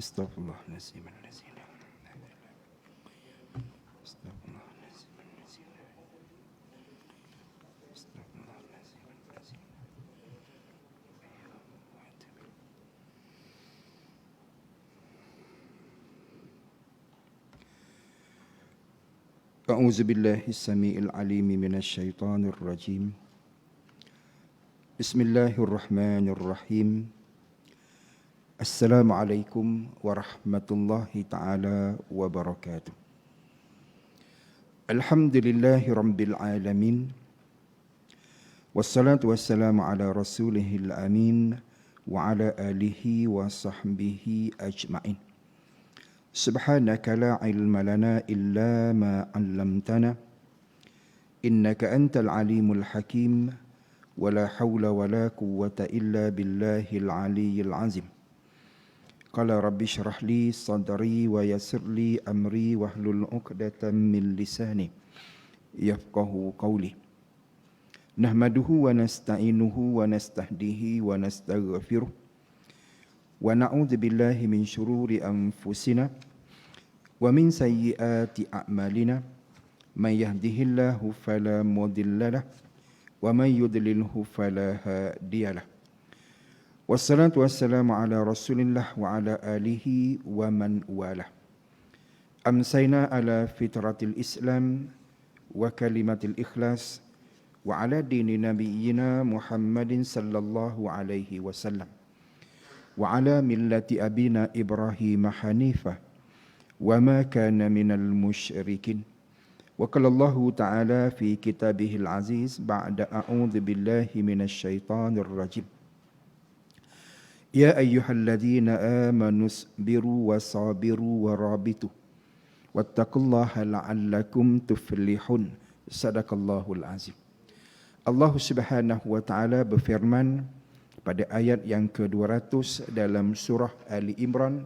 Astaghfirullahaladzim. Astaghfirullahaladzim. A'udzu billahi as-sami'il 'alim minasy syaithanir rajim. Bismillahirrahmanirrahim. Assalamualaikum warahmatullahi taala wabarakatuh. Alhamdulillahi rabbil alamin. Wassalatu wassalamu ala rasulihil amin wa ala alihi wa sahbihi ajma'in. Subhanaka la ilma lana illa ma 'allamtana innaka antal alimul hakim wa la hawla wa la quwwata illa billahil aliyyil azim. Qala rabbi shrah li sadri wa yassir li amri wahlul 'uqdatam min lisani yafqahu qawli. Nahmaduhu wa nasta'inuhu wa nastahdihi wa nastaghfiruh. Wa na'udzu billahi min syururi anfusina wa min sayyiati a'malina. Man yahdihillahu fala mudilla lahu wa man yudlilhu fala hadiyalah. Wassalatu wassalamu ala Rasulillah wa ala alihi wa man walah. Amsayna ala fitratil Islam wa kalimatil ikhlas wa ala dini nabiyyina Muhammadin sallallahu alaihi wasallam wa ala millati abina Ibrahim hanifah wa ma kana minal musyrikin. Wa qala Allah ta'ala fi kitabihil aziz ba'da a'udzu billahi minasy syaithanir rajim. Ya ayyuhalladzina amanu sabiru wasabiru warabitu wattaqullaha la'allakum tuflihun. Sadaqallahul azim. Allah Subhanahu wa taala berfirman pada ayat yang ke-200 dalam surah Ali Imran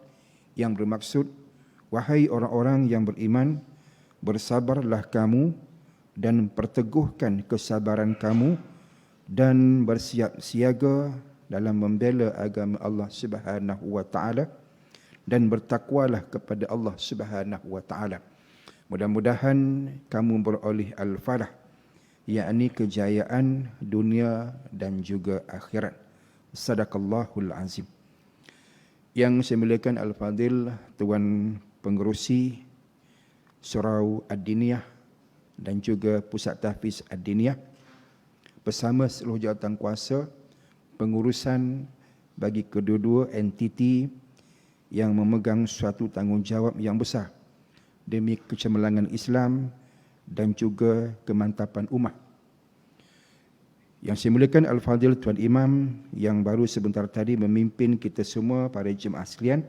yang bermaksud, wahai orang-orang yang beriman, bersabarlah kamu dan perteguhkan kesabaran kamu dan bersiap siaga dalam membela agama Allah Subhanahu wa taala dan bertakwalah kepada Allah Subhanahu wa taala. Mudah-mudahan kamu beroleh al-falah, yakni kejayaan dunia dan juga akhirat. Sadaqallahul azim. Yang saya muliakan Al-Fadil Tuan Pengerusi Surau Ad-Diniyah dan juga Pusat Tahfiz Ad-Diniyah bersama seluruh jawatan kuasa pengurusan bagi kedua-dua entiti yang memegang suatu tanggungjawab yang besar demi kecemerlangan Islam dan juga kemantapan umat. Yang saya muliakan Al-Fadil Tuan Imam yang baru sebentar tadi memimpin kita semua para jemaah sekalian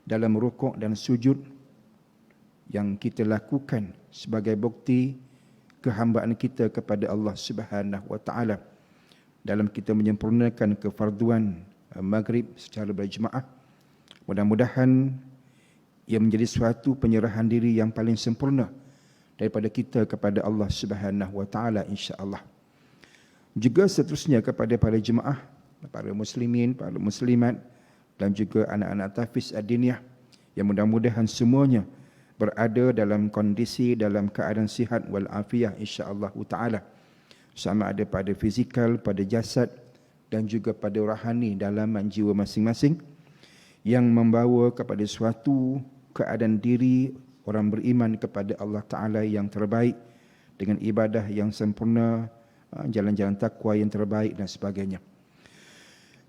dalam rukuk dan sujud yang kita lakukan sebagai bukti kehambaan kita kepada Allah Subhanahu wa taala dalam kita menyempurnakan kefarduan maghrib secara berjemaah. Mudah-mudahan ia menjadi suatu penyerahan diri yang paling sempurna daripada kita kepada Allah Subhanahu wa taala, insya-Allah. Juga seterusnya kepada para jemaah, para muslimin, para muslimat dan juga anak-anak tahfiz ad-diniyah yang mudah-mudahan semuanya berada dalam kondisi dalam keadaan sihat wal afiah, insya-Allah taala. Sama ada pada fizikal, pada jasad dan juga pada rohani dalaman jiwa masing-masing yang membawa kepada suatu keadaan diri orang beriman kepada Allah Ta'ala yang terbaik dengan ibadah yang sempurna, jalan-jalan takwa yang terbaik dan sebagainya.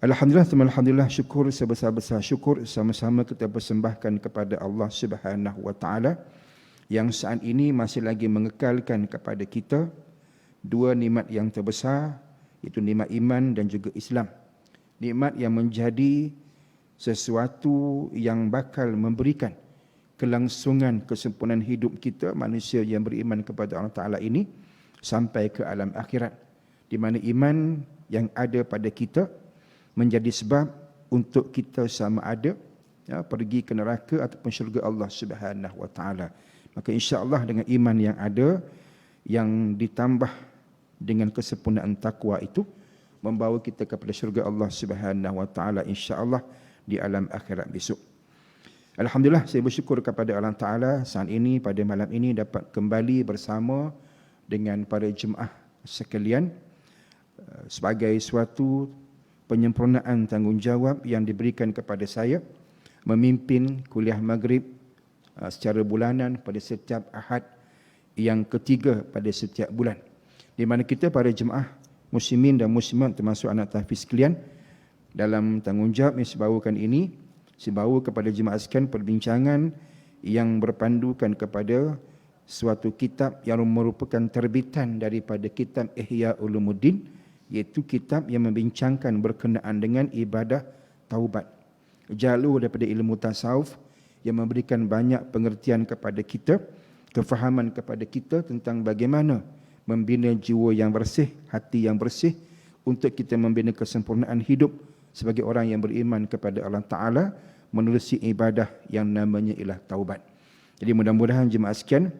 Alhamdulillah, syukur sebesar-besar syukur sama-sama kita persembahkan kepada Allah Subhanahu wa taala yang saat ini masih lagi mengekalkan kepada kita dua nikmat yang terbesar, iaitu nikmat iman dan juga Islam. Nikmat yang menjadi sesuatu yang bakal memberikan kelangsungan kesempurnaan hidup kita manusia yang beriman kepada Allah Ta'ala ini sampai ke alam akhirat, di mana iman yang ada pada kita menjadi sebab untuk kita sama ada pergi ke neraka ataupun syurga Allah Subhanahu wa taala. Maka insya-Allah dengan iman yang ada yang ditambah dengan kesempurnaan takwa itu membawa kita kepada syurga Allah Subhanahu wa taala insya-Allah di alam akhirat besok. Alhamdulillah, saya bersyukur kepada Allah Ta'ala saat ini, pada malam ini dapat kembali bersama dengan para jemaah sekalian sebagai suatu penyempurnaan tanggungjawab yang diberikan kepada saya memimpin kuliah maghrib secara bulanan pada setiap Ahad yang ketiga pada setiap bulan, di mana kita para jemaah muslimin dan muslimat termasuk anak tahfiz sekalian dalam tanggungjawab yang saya bawakan ini, saya bawa kepada jemaah sekalian perbincangan yang berpandukan kepada suatu kitab yang merupakan terbitan daripada kitab Ihya Ulumuddin, iaitu kitab yang membincangkan berkenaan dengan ibadah taubat, jalur daripada ilmu tasawuf yang memberikan banyak pengertian kepada kita, kefahaman kepada kita tentang bagaimana membina jiwa yang bersih, hati yang bersih, untuk kita membina kesempurnaan hidup sebagai orang yang beriman kepada Allah Ta'ala menerusi ibadah yang namanya ialah taubat. Jadi mudah-mudahan jemaah sekalian,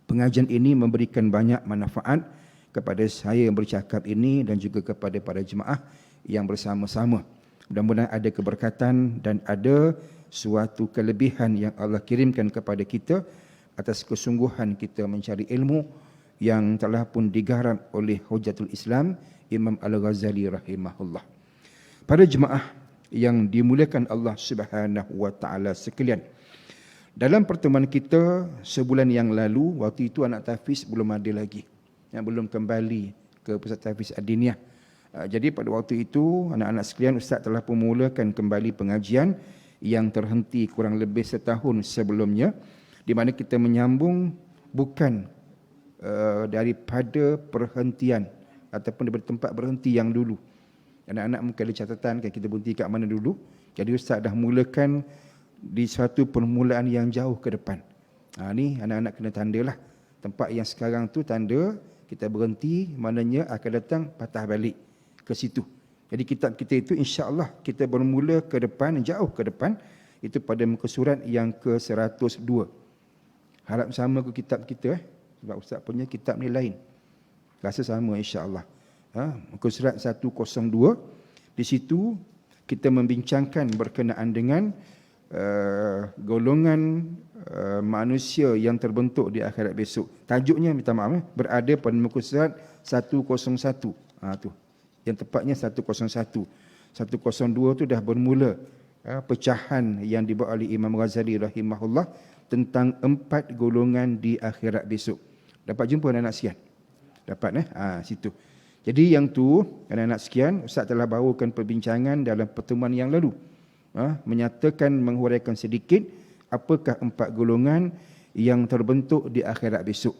pengajian ini memberikan banyak manfaat kepada saya yang bercakap ini dan juga kepada para jemaah yang bersama-sama. Mudah-mudahan ada keberkatan dan ada suatu kelebihan yang Allah kirimkan kepada kita atas kesungguhan kita mencari ilmu yang telah pun digarap oleh Hujatul Islam Imam Al-Ghazali rahimahullah. Para jemaah yang dimuliakan Allah Subhanahu wa taala sekalian, dalam pertemuan kita sebulan yang lalu, waktu itu anak tahfiz belum ada lagi, yang belum kembali ke Pusat Tahfiz Ad-Diniyah. Jadi pada waktu itu anak-anak sekalian, ustaz telah memulakan kembali pengajian yang terhenti kurang lebih setahun sebelumnya, di mana kita menyambung bukan daripada perhentian ataupun daripada tempat berhenti yang dulu. Anak-anak mungkin ada catatan kan kita berhenti kat mana dulu. Jadi ustaz dah mulakan di suatu permulaan yang jauh ke depan. Ni anak-anak kena tandalah. Tempat yang sekarang tu tanda kita berhenti, maknanya akan datang patah balik ke situ. Jadi kitab kita itu insya-Allah kita bermula ke depan, jauh ke depan, itu pada muka surat yang ke-102. Harap sama ke kitab kita sebab ustaz punya kitab ni lain. Rasa sama insya-Allah. Muka surat 102, di situ kita membincangkan berkenaan dengan golongan manusia yang terbentuk di akhirat besok. Tajuknya minta maaf berada pada muka surat 101. Tu. Yang tepatnya 101. 102 tu dah bermula pecahan yang dibuat oleh Imam Ghazali rahimahullah tentang 4 golongan di akhirat besok. Dapat jumpa anak-anak sekian? Dapat situ. Jadi yang tu anak-anak sekian, ustaz telah bawakan perbincangan dalam pertemuan yang lalu. Menyatakan, menghuraikan sedikit apakah 4 golongan yang terbentuk di akhirat besok.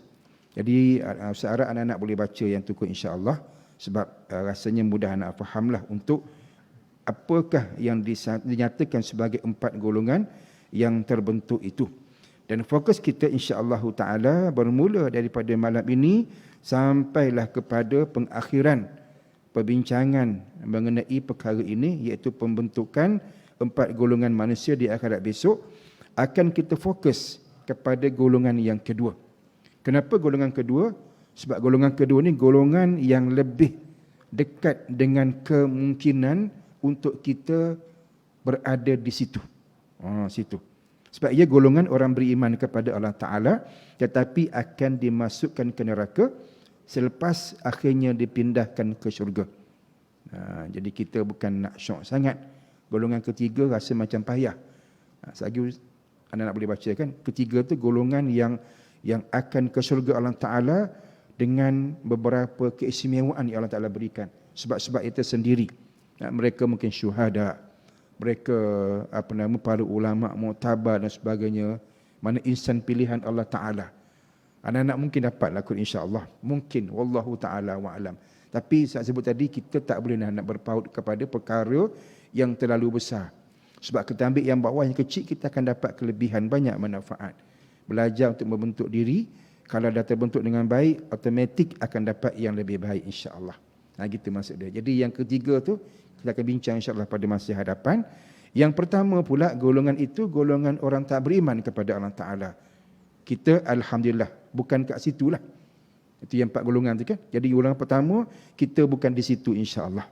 Jadi ustaz harap anak-anak boleh baca yang tu insya-Allah, sebab rasanya mudah anak fahamlah untuk apakah yang dinyatakan sebagai 4 golongan yang terbentuk itu. Dan fokus kita insya-Allah taala bermula daripada malam ini sampailah kepada pengakhiran perbincangan mengenai perkara ini, iaitu pembentukan 4 golongan manusia di akhirat besok. Akan kita fokus kepada golongan yang kedua. Kenapa golongan kedua? Sebab golongan kedua ni golongan yang lebih dekat dengan kemungkinan untuk kita berada di situ. Situ. Sebab ia golongan orang beriman kepada Allah Ta'ala, tetapi akan dimasukkan ke neraka selepas akhirnya dipindahkan ke syurga. Jadi kita bukan nak syok sangat. Golongan ketiga rasa macam payah. Selagi anak-anak boleh baca kan. Ketiga tu golongan yang akan ke syurga Allah Ta'ala dengan beberapa keistimewaan yang Allah Ta'ala berikan. Sebab-sebab itu sendiri. Mereka mungkin syuhada, mereka para ulama muktabar dan sebagainya, mana insan pilihan Allah Ta'ala. Anak-anak mungkin dapatlah kot insya-Allah. Mungkin wallahu taala wa alam. Tapi saya sebut tadi, kita tak boleh nak berpaut kepada perkara yang terlalu besar. Sebab kita ambil yang bawah yang kecil, kita akan dapat kelebihan banyak manfaat. Belajar untuk membentuk diri, kalau dah terbentuk dengan baik, automatik akan dapat yang lebih baik insya-Allah. Gitu maksud dia. Jadi yang ketiga tu kita akan bincang insya-Allah pada masa hadapan. Yang pertama pula golongan itu golongan orang tak beriman kepada Allah Ta'ala. Kita alhamdulillah bukan kat situlah. Itu yang 4 golongan tu kan. Jadi golongan pertama kita bukan di situ insya-Allah.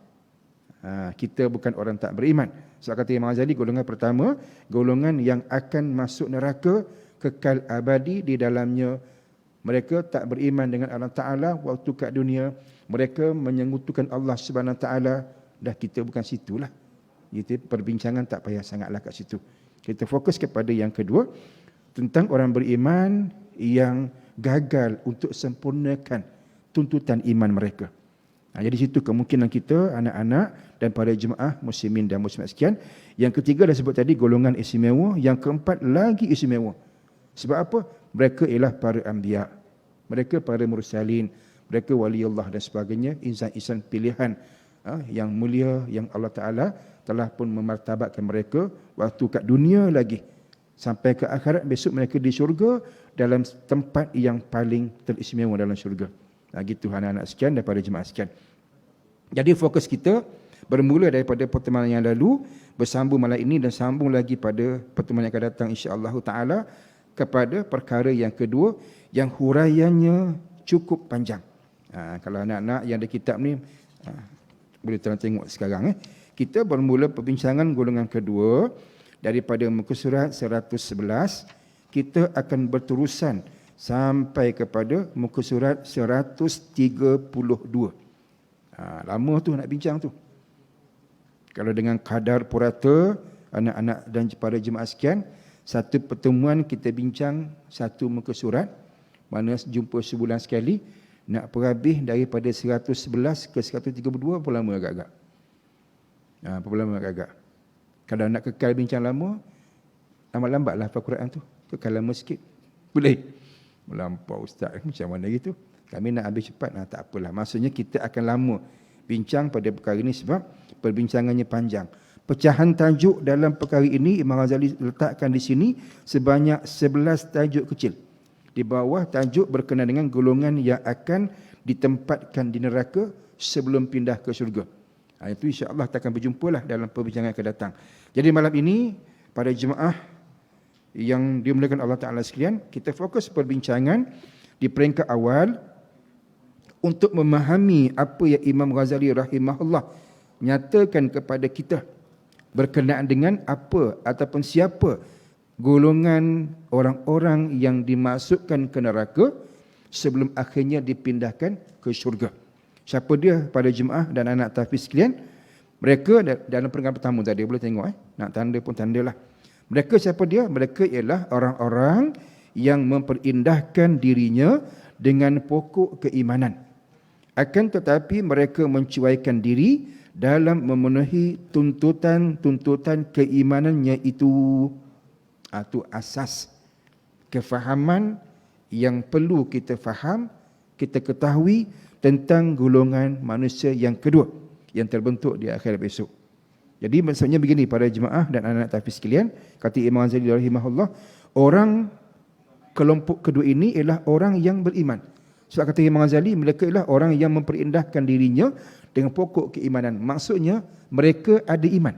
Kita bukan orang tak beriman. Sebab kata Imam Ghazali, golongan pertama, golongan yang akan masuk neraka kekal abadi di dalamnya. Mereka tak beriman dengan Allah Ta'ala waktu kat dunia. Mereka menyekutukan Allah Subhanahu Ta'ala. Dah kita bukan situlah. Itu perbincangan tak payah sangatlah kat situ. Kita fokus kepada yang kedua, tentang orang beriman yang gagal untuk sempurnakan tuntutan iman mereka. Jadi situ kemungkinan kita, anak-anak dan para jemaah muslimin dan muslimat sekalian. Yang ketiga dah sebut tadi, golongan istimewa. Yang keempat lagi istimewa. Sebab apa? Mereka ialah para anbiya. Mereka para mursalin. Mereka wali Allah dan sebagainya. Insan-insan pilihan yang mulia, yang Allah Ta'ala telah pun memartabatkan mereka waktu kat dunia lagi. Sampai ke akhirat, besok mereka di syurga dalam tempat yang paling teristimewa dalam syurga. Gitu anak-anak sekalian daripada jemaah sekalian. Jadi fokus kita bermula daripada pertemuan yang lalu, bersambung malam ini dan sambung lagi pada pertemuan yang akan datang insya-Allah Taala kepada perkara yang kedua yang huraiannya cukup panjang. Kalau anak-anak yang ada kitab ni boleh tengok sekarang. Kita bermula perbincangan golongan kedua daripada muka surat 111. Kita akan berterusan sampai kepada muka surat 132. Lama tu nak bincang tu. Kalau dengan kadar purata, anak-anak dan para jemaah sekalian, satu pertemuan kita bincang satu muka surat, mana jumpa sebulan sekali, nak perhabis daripada 111 ke 132 berapa lama agak-agak? Berapa lama agak-agak? Kalau nak kekal bincang lama, lambat-lambatlah hafal Quran tu. Kekal lama sikit. Boleh? Melampau ustaz, macam mana gitu? Kami nak habis cepat, tak apalah. Maksudnya kita akan lama bincang pada perkara ini sebab perbincangannya panjang. Pecahan tajuk dalam perkara ini Imam Ghazali letakkan di sini sebanyak 11 tajuk kecil. Di bawah tajuk berkenaan dengan golongan yang akan ditempatkan di neraka sebelum pindah ke syurga. Itu insya-Allah kita akan berjumpalah dalam perbincangan yang akan datang. Jadi malam ini para jemaah yang dimuliakan Allah Ta'ala sekalian, kita fokus perbincangan di peringkat awal untuk memahami apa yang Imam Ghazali rahimahullah nyatakan kepada kita berkenaan dengan apa ataupun siapa golongan orang-orang yang dimasukkan ke neraka sebelum akhirnya dipindahkan ke syurga. Siapa dia pada jemaah dan anak tahfiz sekalian? Mereka dalam peringkat pertama tadi, boleh tengok nak tanda pun tandalah. Mereka siapa dia? Mereka ialah orang-orang yang memperindahkan dirinya dengan pokok keimanan. Akan tetapi mereka mencuaikan diri dalam memenuhi tuntutan-tuntutan keimanannya itu. Itu asas kefahaman yang perlu kita faham, kita ketahui tentang golongan manusia yang kedua yang terbentuk di akhirat besok. Jadi maksudnya begini para jemaah dan anak-anak tahfiz sekalian, kata Imam Ghazali rahimahullah, orang kelompok kedua ini ialah orang yang beriman. Sebab kata Imam Ghazali, mereka ialah orang yang memperindahkan dirinya dengan pokok keimanan. Maksudnya mereka ada iman.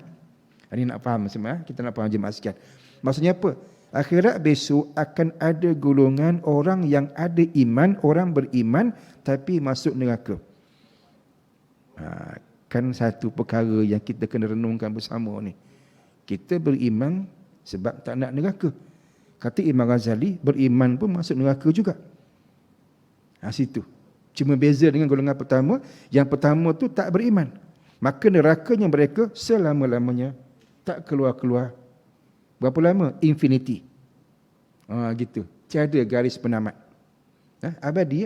Ini nak faham semua, kita nak faham jemaah sekalian. Maksudnya apa? Akhirat besok akan ada golongan orang yang ada iman, orang beriman tapi masuk neraka. Kan satu perkara yang kita kena renungkan bersama ni. Kita beriman sebab tak nak neraka. Kata Imam Ghazali, beriman pun masuk neraka juga. Situ. Cuma beza dengan golongan pertama, yang pertama tu tak beriman. Maka nerakanya mereka selama-lamanya tak keluar-keluar. Berapa lama? Infinity. Gitu. Tiada garis penamat. Abadi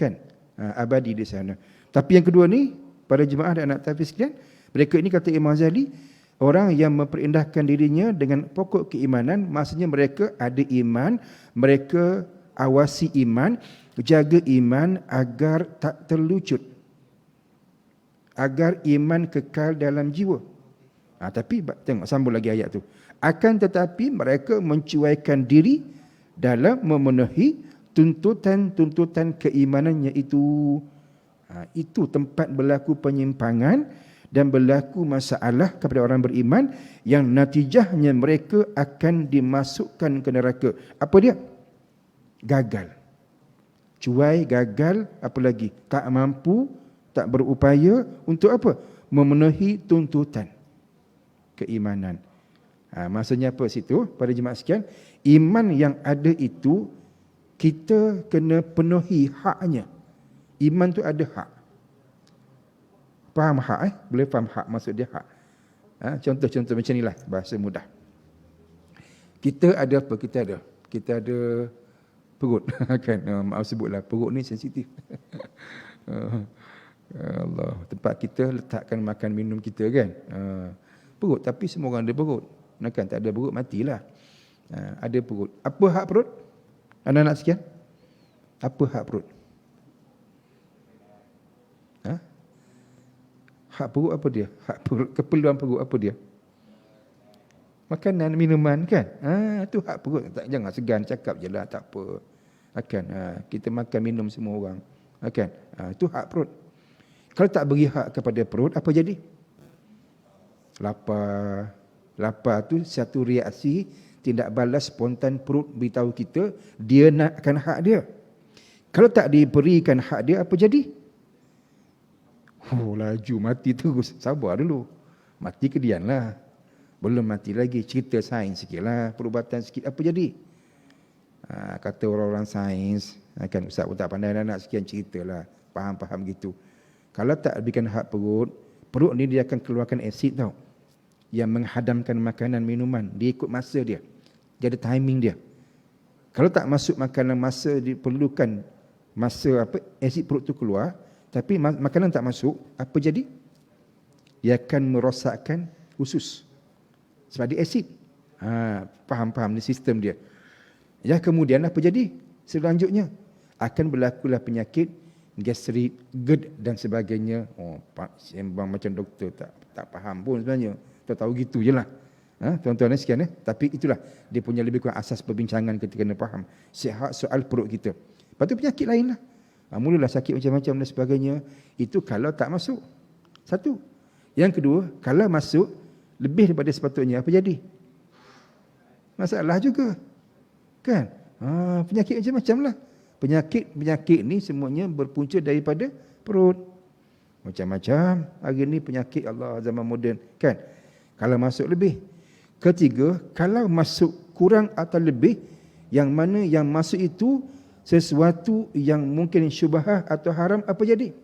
kan? Abadi di sana. Tapi yang kedua ni, para jemaah dan anak tahfiz sekalian, mereka ini kata Imam Ghazali, orang yang memperindahkan dirinya dengan pokok keimanan, maksudnya mereka ada iman, mereka awasi iman, jaga iman agar tak terlucut, agar iman kekal dalam jiwa. Tapi tengok sambung lagi ayat tu. Akan tetapi mereka mencuaikan diri dalam memenuhi tuntutan-tuntutan keimanannya itu. Itu tempat berlaku penyimpangan dan berlaku masalah kepada orang beriman yang natijahnya mereka akan dimasukkan ke neraka. Apa dia? Gagal. Cuai, gagal, apa lagi? Tak mampu, tak berupaya untuk apa? memenuhi tuntutan keimanan. Maksudnya apa situ? Pada jemaah sekalian, iman yang ada itu kita kena penuhi haknya. Iman tu ada hak. Faham hak? Boleh faham hak maksud dia hak. Contoh-contoh macam inilah bahasa mudah. Kita ada apa? Kita ada perut kan. Maaf sebutlah, perut ni sensitif. Allah, tempat kita letakkan makan minum kita kan. Perut, tapi semua orang ada perut. Kan tak ada perut matilah. Ada perut. Apa hak perut? Anak-anak sekian. Apa hak perut? Hak perut apa dia? Hak perut, keperluan perut apa dia? Makanan, minuman kan? Itu hak perut. Jangan segan cakap je lah, tak apa. Kan? Kita makan minum semua orang. Kan? Itu hak perut. Kalau tak beri hak kepada perut, apa jadi? Lapar. Lapar tu satu reaksi tindak balas spontan perut beritahu kita dia nakkan hak dia. Kalau tak diberikan hak dia, apa jadi? Laju mati terus. Sabar dulu. Mati kedian lah. Belum mati lagi. Cerita sains sikit lah. Perubatan sikit. Apa jadi? Kata orang-orang sains. Kan Ustaz pun tak pandai nak sekian cerita lah. Faham-faham gitu. Kalau tak berikan hak perut, perut ni dia akan keluarkan asid tau. Yang menghadamkan makanan, minuman. Dia ikut masa dia. Dia ada timing dia. Kalau tak masuk makanan masa diperlukan masa asid perut tu keluar, tapi makanan tak masuk, apa jadi? Dia akan merosakkan usus. Sebab dia asid. Faham-faham ni sistem dia. Ya, kemudian apa jadi? Selanjutnya akan berlakulah penyakit gastrik, GERD dan sebagainya. Sembang macam doktor tak faham pun sebenarnya. Tahu gitu je lah. Tuan-tuan sekian. Tapi itulah dia punya lebih kurang asas perbincangan ketika kena faham. Sihat soal perut kita. Lepas tu penyakit lain lah. Mulalah sakit macam-macam dan sebagainya. Itu kalau tak masuk. Satu. Yang kedua, kalau masuk lebih daripada sepatutnya, apa jadi? Masalah juga. Kan? Penyakit macam-macam lah. Penyakit ni semuanya berpunca daripada perut. Macam-macam. Hari ni penyakit Allah zaman moden. Kan? Kalau masuk lebih. Ketiga, kalau masuk kurang atau lebih, yang mana yang masuk itu sesuatu yang mungkin syubhah atau haram, apa jadi?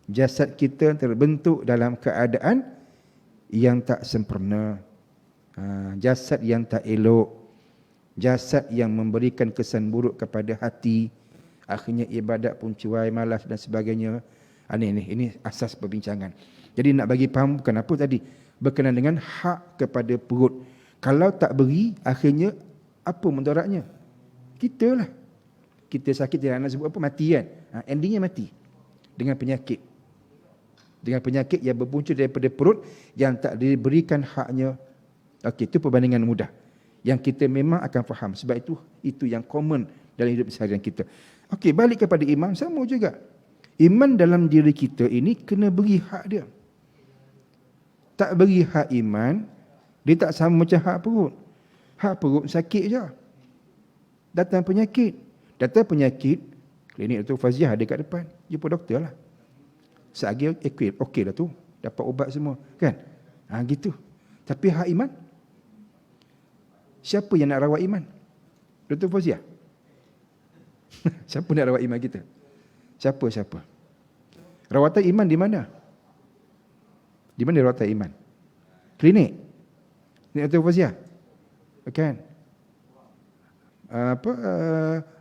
Jasad kita terbentuk dalam keadaan yang tak sempurna. Jasad yang tak elok. Jasad yang memberikan kesan buruk kepada hati. Akhirnya ibadat pun cuai, malas dan sebagainya. Ini asas perbincangan. Jadi nak bagi faham bukan apa tadi. Berkenaan dengan hak kepada perut. Kalau tak beri, akhirnya apa mudaratnya? Kita lah. Kita sakit, tidak nak sebut apa, mati kan. Endingnya mati. Dengan penyakit. Dengan penyakit yang berpunca daripada perut yang tak diberikan haknya. Okey, itu perbandingan mudah. Yang kita memang akan faham. Sebab itu yang common dalam hidup seharian kita. Okey, balik kepada iman, sama juga. Iman dalam diri kita ini kena beri hak dia. Tak beri hak iman, dia tak sama macam hak perut. Hak perut sakit je. Datang penyakit, klinik Dr. Faziah ada kat depan. Jumpa doktor lah. Seagi okey dah tu. Dapat ubat semua. Kan? Gitu. Tapi hak iman? Siapa yang nak rawat iman? Dr. Faziah? Siapa nak rawat iman kita? Siapa? Rawatan iman di mana? Di mana rawatan iman? Klinik? Klinik Dr. Faziah? Kan?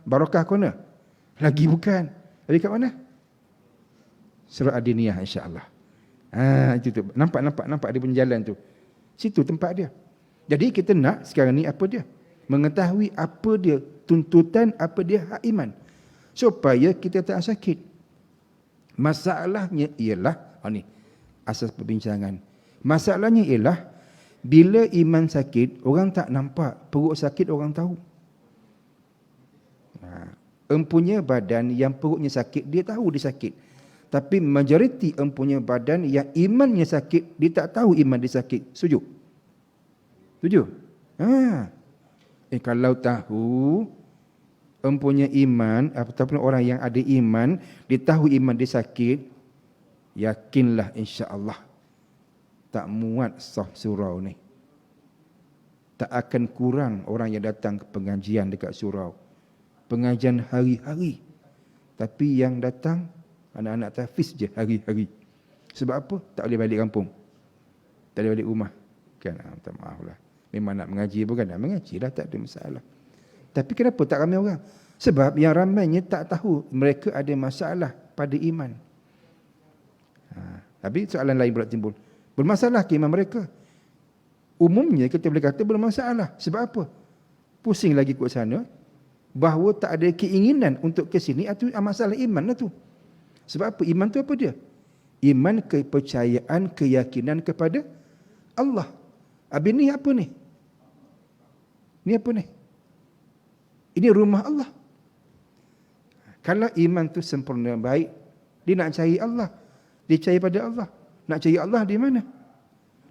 Barakah Corner? Lagi bukan. Lagi kat mana? Surah Adiniyah, insya-Allah. Itu tu. Nampak dia punya jalan tu. Situ tempat dia. Jadi kita nak sekarang ni apa dia? Mengetahui apa dia tuntutan, apa dia hak iman. Supaya kita tak sakit. Masalahnya ialah, ni asas perbincangan. Masalahnya ialah bila iman sakit, orang tak nampak. Perut sakit orang tahu. Empunya badan yang perutnya sakit, dia tahu dia sakit. Tapi majoriti empunya badan yang imannya sakit, dia tak tahu iman dia sakit. Setuju? Kalau tahu empunya iman, ataupun orang yang ada iman, dia tahu iman dia sakit, yakinlah insya-Allah tak muat sah surau ni. Tak akan kurang orang yang datang ke pengajian dekat surau. Pengajian hari-hari. Tapi yang datang anak-anak tahfiz je hari-hari. Sebab apa? Tak boleh balik kampung. Tak boleh balik rumah. Kan, minta maaf lah. Memang nak mengaji bukan nak mengaji lah, tak ada masalah. Tapi kenapa tak ramai orang? Sebab yang ramainya tak tahu mereka ada masalah pada iman. Tapi soalan lain pula timbul. Bermasalah ke iman mereka? Umumnya kita boleh kata bermasalah. Sebab apa? Pusing lagi ke sana, bahawa tak ada keinginan untuk ke sini, itu masalah iman lah tu. Sebab apa? Iman tu apa dia? Iman kepercayaan, keyakinan kepada Allah. Habis ni apa ni? Ni apa ni? Ini rumah Allah. Kalau iman tu sempurna baik, dia nak cari Allah. Dia cari pada Allah. Nak cari Allah di mana?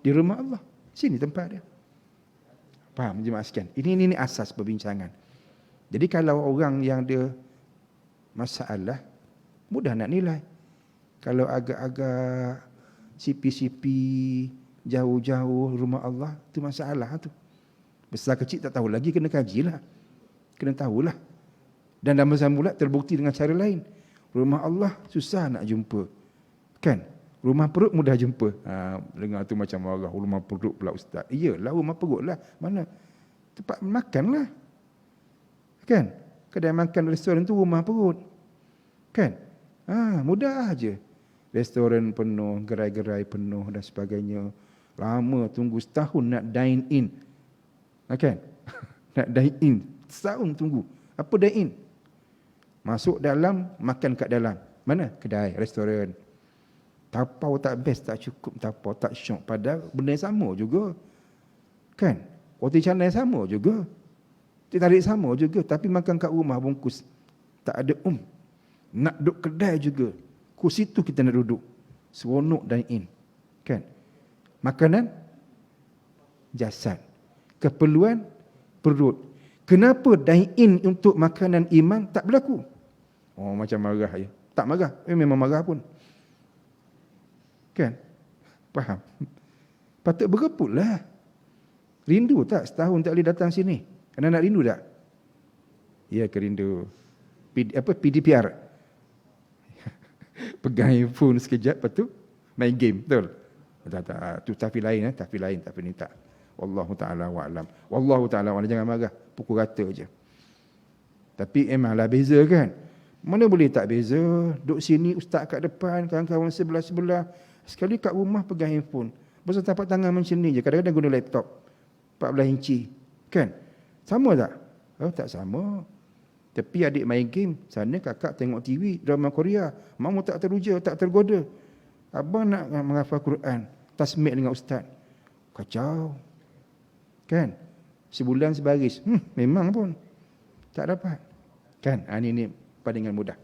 Di rumah Allah. Sini tempat dia. Faham jemaah sekalian? Ini asas perbincangan. Jadi kalau orang yang dia masalah, mudah nak nilai. Kalau agak-agak sipi-sipi, jauh-jauh rumah Allah, tu masalah tu. Besar kecil tak tahu lagi, kena kajilah. Kena tahulah. Dan dalam masa mula terbukti dengan cara lain. Rumah Allah susah nak jumpa. Kan? Rumah perut mudah jumpa. Dengar tu macam marah, rumah perut pula ustaz. Iyalah, rumah perut lah. Mana? Tempat makan lah. Kan? Kedai makan restoran tu rumah perut. Kan? Mudah aja. Restoran penuh, gerai-gerai penuh dan sebagainya. Lama tunggu setahun nak dine in. Kan? Nak dine in. Setahun tunggu. Apa dine in? Masuk dalam, makan kat dalam. Mana? Kedai, restoran. Tapau tak best, tak cukup. Tapau tak syok. Padahal benda yang sama juga. Kan? Roti canai sama juga. Teh tarik sama juga. Tapi makan kat rumah bungkus. Tak ada Nak duduk kedai juga. Kursi tu kita nak duduk. Seronok dine in. Kan? Makanan, jasad. Keperluan, perut. Kenapa dine in untuk makanan iman tak berlaku? Macam marah je. Tak marah. Memang marah pun. Kan? Faham? Patut berkeputlah. Rindu tak setahun tak boleh datang sini? Anak-anak rindu tak? Ya, kerindu. PDPR. Pegang handphone sekejap, lepas tu main game, betul? Tak. Tu tapi lain, tapi ni tak. Wallahu ta'ala wa'alam. Wallahu ta'ala wa'alam. Jangan marah. Pukul rata je. Tapi emanglah beza kan? Mana boleh tak beza? Duduk sini, ustaz kat depan, kawan-kawan sebelah-sebelah. Sekali kat rumah pegang handphone. Pasal tapak tangan macam ni je. Kadang-kadang guna laptop. 14 inci. Kan? Sama tak? Tak sama. Tapi adik main game. Sana kakak tengok TV, drama Korea. Mamu tak teruja, tak tergoda. Abang nak menghafal Quran. Tasmik dengan ustaz. Kacau. Kan? Sebulan sebaris. Memang pun. Tak dapat. Kan? Ini palingan mudah.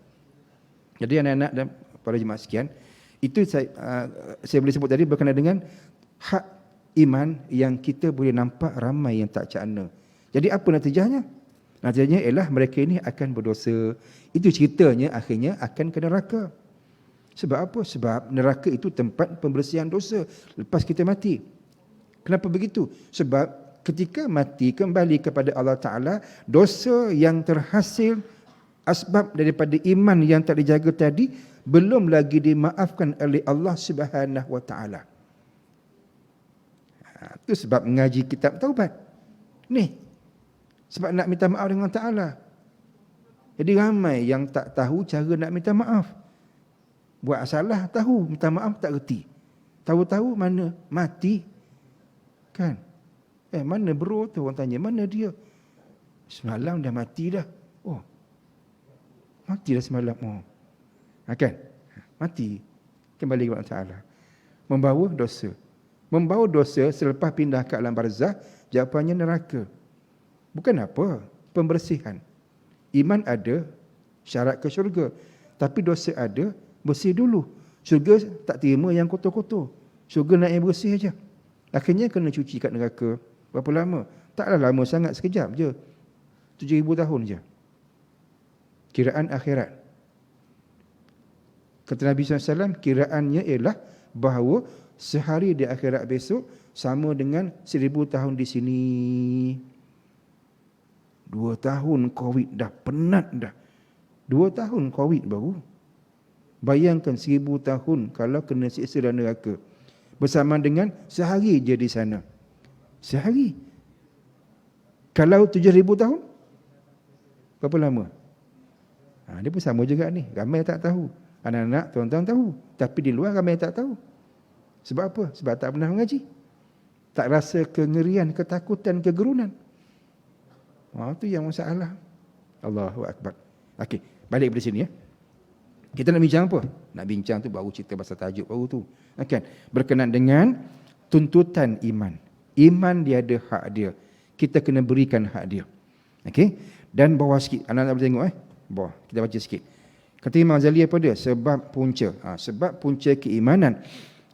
Jadi anak-anak dan para jemaah sekian, itu saya boleh sebut tadi berkenaan dengan hak iman yang kita boleh nampak ramai yang tak cakna. Jadi apa natijahnya? Natijahnya ialah mereka ini akan berdosa. Itu ceritanya akhirnya akan ke neraka. Sebab apa? Sebab neraka itu tempat pembersihan dosa lepas kita mati. Kenapa begitu? Sebab ketika mati kembali kepada Allah Ta'ala, dosa yang terhasil asbab daripada iman yang tak dijaga tadi belum lagi dimaafkan oleh Allah Subhanahu Wa Ta'ala. Itu sebab mengaji kitab taubat. Ni. Sebab nak minta maaf dengan Ta'ala. Jadi ramai yang tak tahu cara nak minta maaf. Buat salah tahu, minta maaf tak reti. Tahu-tahu mana? Mati. Kan? Mana bro tu? Orang tanya, mana dia? Semalam dah mati dah. Mati dah semalam. Kan? Mati. Kembali kepada Allah Ta'ala. Membawa dosa. Membawa dosa selepas pindah ke alam barzah, jawapannya neraka. Bukan apa? Pembersihan. Iman ada, syarat ke syurga. Tapi dosa ada, bersih dulu. Syurga tak terima yang kotor-kotor. Syurga nak yang bersih aja. Akhirnya kena cuci kat neraka. Berapa lama? Taklah lama sangat, sekejap je. 7,000 tahun je. Kiraan akhirat. Kata Nabi SAW, kiraannya ialah bahawa sehari di akhirat besok sama dengan 1000 tahun di sini. 2 tahun COVID dah, penat dah. 2 tahun COVID baru. Bayangkan 1000 tahun kalau kena siksa dalam neraka. Bersama dengan sehari je di sana. Sehari. Kalau 7000 tahun, berapa lama? Dia pun sama juga ni. Ramai tak tahu. Anak-anak, tuan-tuan tahu. Tapi di luar ramai tak tahu. Sebab apa? Sebab tak pernah mengaji. Tak rasa kengerian, ketakutan, kegerunan. Itu yang masalah. Allahu Akbar. Okey, balik dari sini ya. Kita nak bincang apa? Nak bincang tu baru cerita pasal tajuk baru tu. Kan? Berkenaan dengan tuntutan iman. Iman dia ada hak dia. Kita kena berikan hak dia. Okey? Dan bawah sikit. Anak-anak boleh tengok bawah. Kita baca sikit. Kata Imam Ghazali apa dia? Sebab punca. Sebab punca keimanan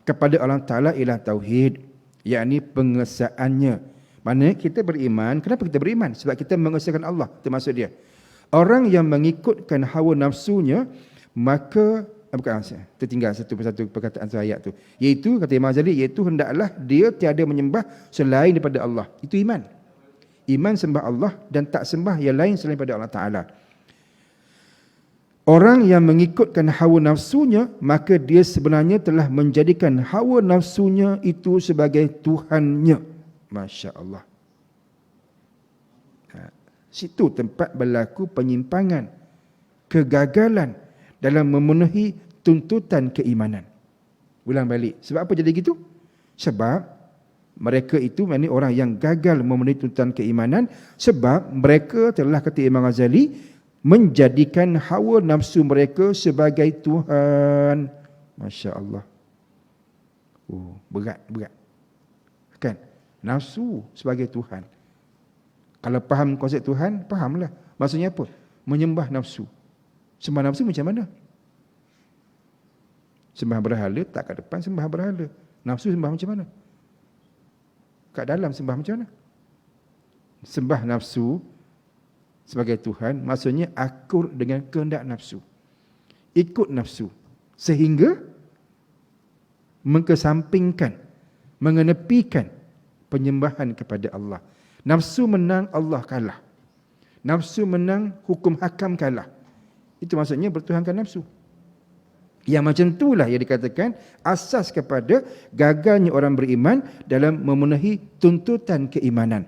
kepada Allah Ta'ala ialah tauhid. Yakni pengesaannya. Maksudnya kita beriman. Kenapa kita beriman? Sebab kita mengesahkan Allah. Itu maksud dia. Orang yang mengikutkan hawa nafsunya, maka tertinggal satu persatu perkataan ayat tu. Iaitu, kata Imam Ghazali, iaitu hendaklah dia tiada menyembah selain daripada Allah. Itu iman. Iman sembah Allah dan tak sembah yang lain selain daripada Allah Ta'ala. Orang yang mengikutkan hawa nafsunya, maka dia sebenarnya telah menjadikan hawa nafsunya itu sebagai Tuhannya. Masya Allah. Situ tempat berlaku penyimpangan, kegagalan dalam memenuhi tuntutan keimanan. Ulang balik. Sebab apa jadi gitu? Sebab mereka itu, maknanya orang yang gagal memenuhi tuntutan keimanan, sebab mereka telah, kata Imam Ghazali, menjadikan hawa nafsu mereka sebagai Tuhan. Masya Allah. Berat. Kan? Nafsu sebagai Tuhan. Kalau faham konsep Tuhan, fahamlah. Maksudnya apa? Menyembah nafsu. Sembah nafsu macam mana? Sembah berhala, tak kat depan sembah berhala. Nafsu sembah macam mana? Kat dalam sembah macam mana? Sembah nafsu sebagai Tuhan, maksudnya akur dengan kehendak nafsu. Ikut nafsu. Sehingga mengesampingkan, mengenepikan penyembahan kepada Allah. Nafsu menang, Allah kalah. Nafsu menang, hukum hakam kalah. Itu maksudnya bertuhankan nafsu. Yang macam itulah yang dikatakan asas kepada gagalnya orang beriman dalam memenuhi tuntutan keimanan.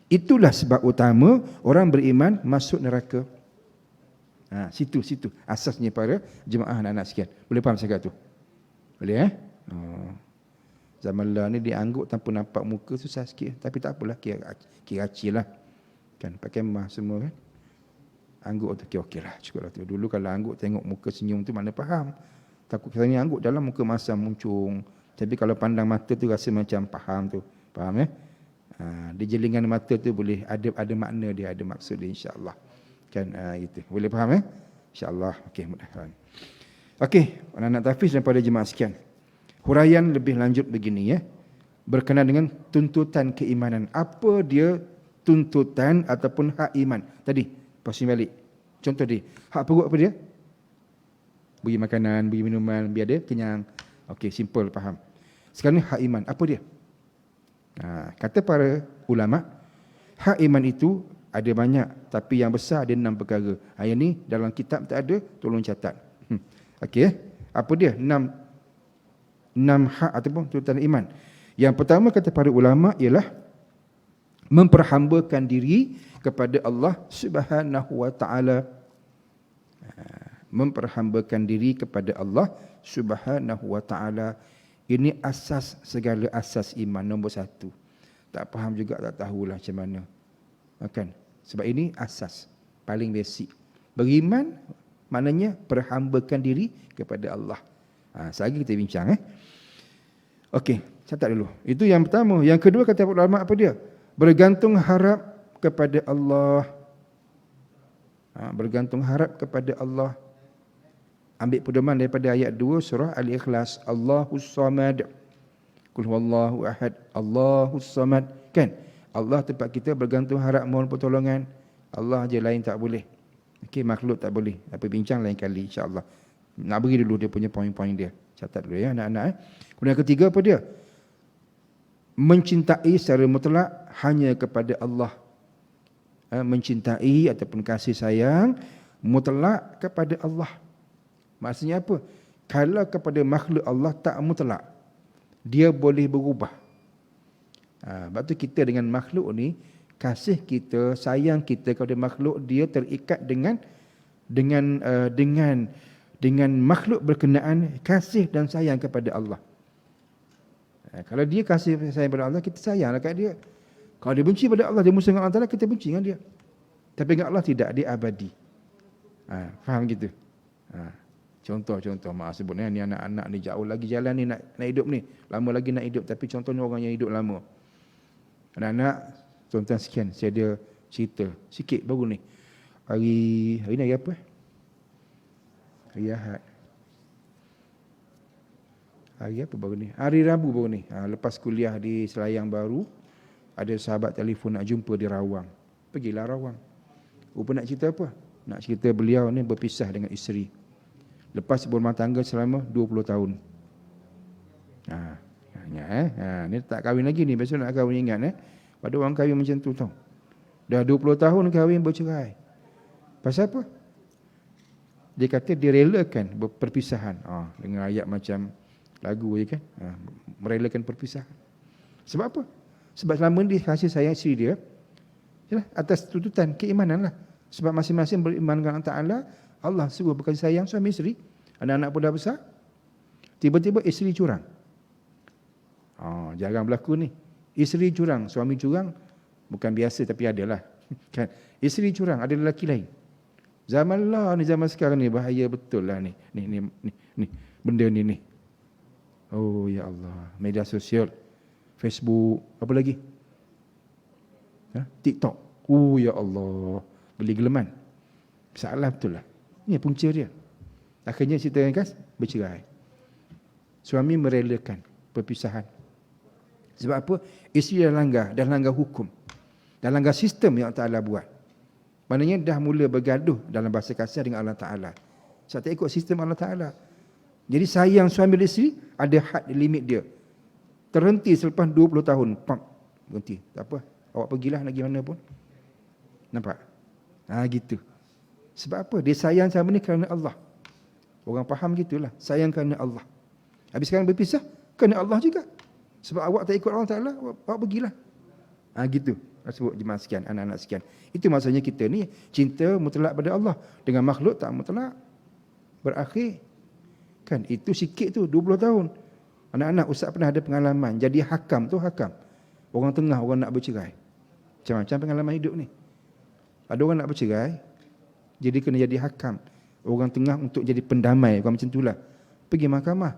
Itulah sebab utama orang beriman masuk neraka. Situ asasnya para jemaah anak-anak sekalian. Boleh faham cakap tu? Boleh Zaman lah ni diangguk tanpa nampak muka susah sikit. Tapi tak apalah, kira acil lah. Kan pakai mah semua kan. Angguk tu okey lah, cukup lah tu. Dulu kalau angguk tengok muka senyum tu mana faham. Takut kita ni angguk dalam muka masam muncung. Tapi kalau pandang mata tu rasa macam faham tu. Faham di jelingan mata tu boleh ada makna dia, ada maksud dia, insya-Allah. Kan itu. Boleh faham insya-Allah. Okey, mudah-mudahan. Okey, anak-anak tahfiz dan pada jemaah sekalian. Huraian lebih lanjut begini berkenaan dengan tuntutan keimanan. Apa dia tuntutan ataupun hak iman? Tadi pasal balik. Contoh dia, hak perut apa dia? Beri makanan, beri minuman, biar dia kenyang. Okey, simple, faham. Sekarang ni hak iman, apa dia? Kata para ulama, hak iman itu ada banyak, tapi yang besar ada 6 perkara. Yang ni dalam kitab tak ada, tolong catat. Okey, apa dia? 6 hak ataupun tuntutan iman. Yang pertama kata para ulama ialah memperhambakan diri kepada Allah Subhanahu wa taala. Memperhambakan diri kepada Allah Subhanahu wa taala. Ini asas segala asas iman, nombor 1. Tak faham juga, tak tahulah macam mana. Kan? Sebab ini asas paling basic. Beriman maknanya perhambakan diri kepada Allah. Selagi kita bincang Okey, catat dulu. Itu yang pertama. Yang kedua kata ulama apa dia? Bergantung harap kepada Allah. Bergantung harap kepada Allah. Ambil pedoman daripada ayat 2 surah Al-Ikhlas. Allahus Samad. Qul huwallahu ahad. Allahus Samad. Kan? Allah tempat kita bergantung harap mohon pertolongan. Allah je, lain tak boleh. Okey, makhluk tak boleh. Apa bincang lain kali, insya-Allah. Nak beri dulu dia punya poin-poin dia. Catat dulu ya anak-anak. Kemudian yang ketiga apa dia? Mencintai secara mutlak hanya kepada Allah. Mencintai ataupun kasih sayang mutlak kepada Allah. Maksudnya apa? Kalau kepada makhluk Allah tak mutlak. Dia boleh berubah. Sebab tu kita dengan makhluk ni, kasih kita, sayang kita kepada makhluk, dia terikat dengan makhluk berkenaan kasih dan sayang kepada Allah. Kalau dia kasih sayang kepada Allah, kita sayanglah kat dia. Kalau dia benci pada Allah, dia musuh dengan Allah Ta'ala, kita benci dengan dia. Tapi dengan Allah tidak, dia abadi. Faham gitu? Contoh, maaf sebutnya ni anak-anak ni jauh lagi jalan ni nak hidup ni. Lama lagi nak hidup, tapi contohnya orang yang hidup lama. Anak-anak, contoh sekian, saya ada cerita sikit baru ni. Hari ni hari apa? Hari Ahad. Hari apa baru ni? Hari Rabu baru ni. Lepas kuliah di Selayang Baru, ada sahabat telefon nak jumpa di Rawang. Pergilah Rawang. Rupa nak cerita apa? Nak cerita beliau ni berpisah dengan isteri. Lepas berumah tangga selama 20 tahun. Ni tak kahwin lagi ni. Besok nak kahwin, ingat pada orang kahwin macam tu tau. Dah 20 tahun kahwin bercerai. Pasal apa? Dia kata dia relakan perpisahan. Dengan ayat macam lagu je kan. Merelakan perpisahan. Sebab apa? Sebab selama ni dia kasih sayang isteri dia, atas tuntutan keimanan lah. Sebab masing-masing beriman dengan Allah Ta'ala, Allah suruh berkasih sayang suami isteri. Anak-anak pun dah besar. Tiba-tiba isteri curang. Jarang berlaku ni. Isteri curang, suami curang, bukan biasa tapi adalah. Kan? Isteri curang, ada lelaki lain. Zaman lah ni, zaman sekarang ni bahaya betul lah ni. Ni benda ni. Oh ya Allah, media sosial, Facebook, apa lagi? TikTok. Oh ya Allah, beli geleman. Salah betul lah. Ini punca dia. Akhirnya cerita ringkas, bercerai. Suami merelakan perpisahan. Sebab apa? Isteri dah langgar hukum. Dah langgar sistem yang Allah Ta'ala buat. Maknanya dah mula bergaduh dalam bahasa kasar dengan Allah Ta'ala. Sebab tak ikut sistem Allah Ta'ala. Jadi sayang suami dan isteri ada had limit dia. Terhenti selepas 20 tahun. Pam, berhenti. Tak apa. Awak pergilah nak pergi mana pun. Nampak? Gitu. Sebab apa? Dia sayang sama ni kerana Allah. Orang faham gitulah. Sayang kerana Allah. Habis sekarang berpisah, kerana Allah juga. Sebab awak tak ikut Allah Ta'ala, awak pergilah. Gitu. Sebut jemaah sekian, anak-anak sekian. Itu maksudnya kita ni cinta mutlak pada Allah. Dengan makhluk tak mutlak. Berakhir. Kan? Itu sikit tu, 20 tahun. Anak-anak, ustaz pernah ada pengalaman. Jadi hakam tu hakam. Orang tengah, orang nak bercerai. Macam-macam pengalaman hidup ni. Ada orang nak bercerai, jadi kena jadi hakam. Orang tengah untuk jadi pendamai. Macam itulah. Pergi mahkamah.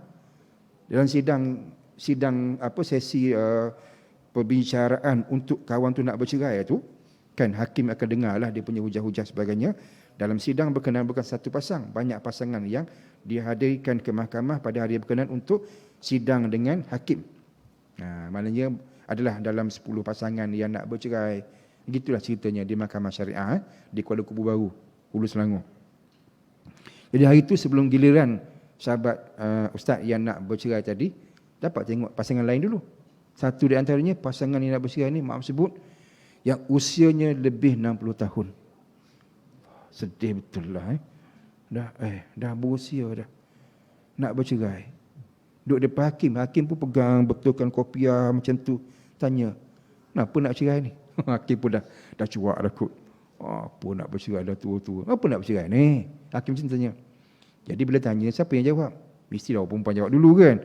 Dalam sidang sesi perbicaraan untuk kawan tu nak bercerai tu, kan hakim akan dengarlah dia punya hujah-hujah sebagainya. Dalam sidang berkenaan bukan satu pasang, banyak pasangan yang dihadirkan ke mahkamah pada hari berkenaan untuk sidang dengan hakim. Maknanya adalah dalam 10 pasangan yang nak bercerai. Gitulah ceritanya di mahkamah syariah di Kuala Kubu Baru, Hulu Selangor. Jadi hari itu sebelum giliran sahabat ustaz yang nak bercerai tadi, dapat tengok pasangan lain dulu. Satu di antaranya pasangan yang nak bercerai ni, maaf sebut, yang usianya lebih 60 tahun. Sedih betul lah. Dah berusia dah. Nak bercerai. Duduk depan hakim. Hakim pun pegang betulkan kopiah macam tu. Tanya, kenapa nak cerai ni? Hakim pun dah cuak dah kot. Apa nak bercerai dah tua-tua. Apa nak bercerai ni? Hakim macam tanya. Jadi bila tanya, siapa yang jawab? Mesti dah perempuan jawab dulu kan.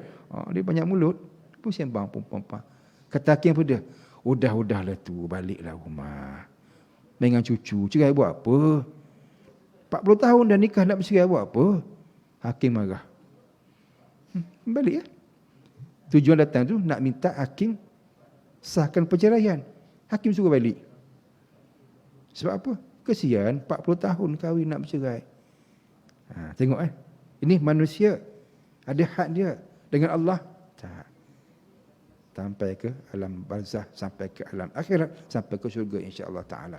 Dia banyak mulut. Pun sembang perempuan. Kata hakim apa dia? Udahlah tu, baliklah rumah. Dengan cucu. Cerai buat apa? 40 tahun dah nikah nak bercerai buat apa? Hakim marah. Balik ya. Tujuan datang tu nak minta hakim sahkan perceraian. Hakim suruh balik. Sebab apa? Kesian 40 tahun kahwin nak bercerai. Tengok ini manusia ada had dia. Dengan Allah tak. Sampai ke alam barzah, sampai ke alam akhirat, sampai ke syurga insya-Allah taala.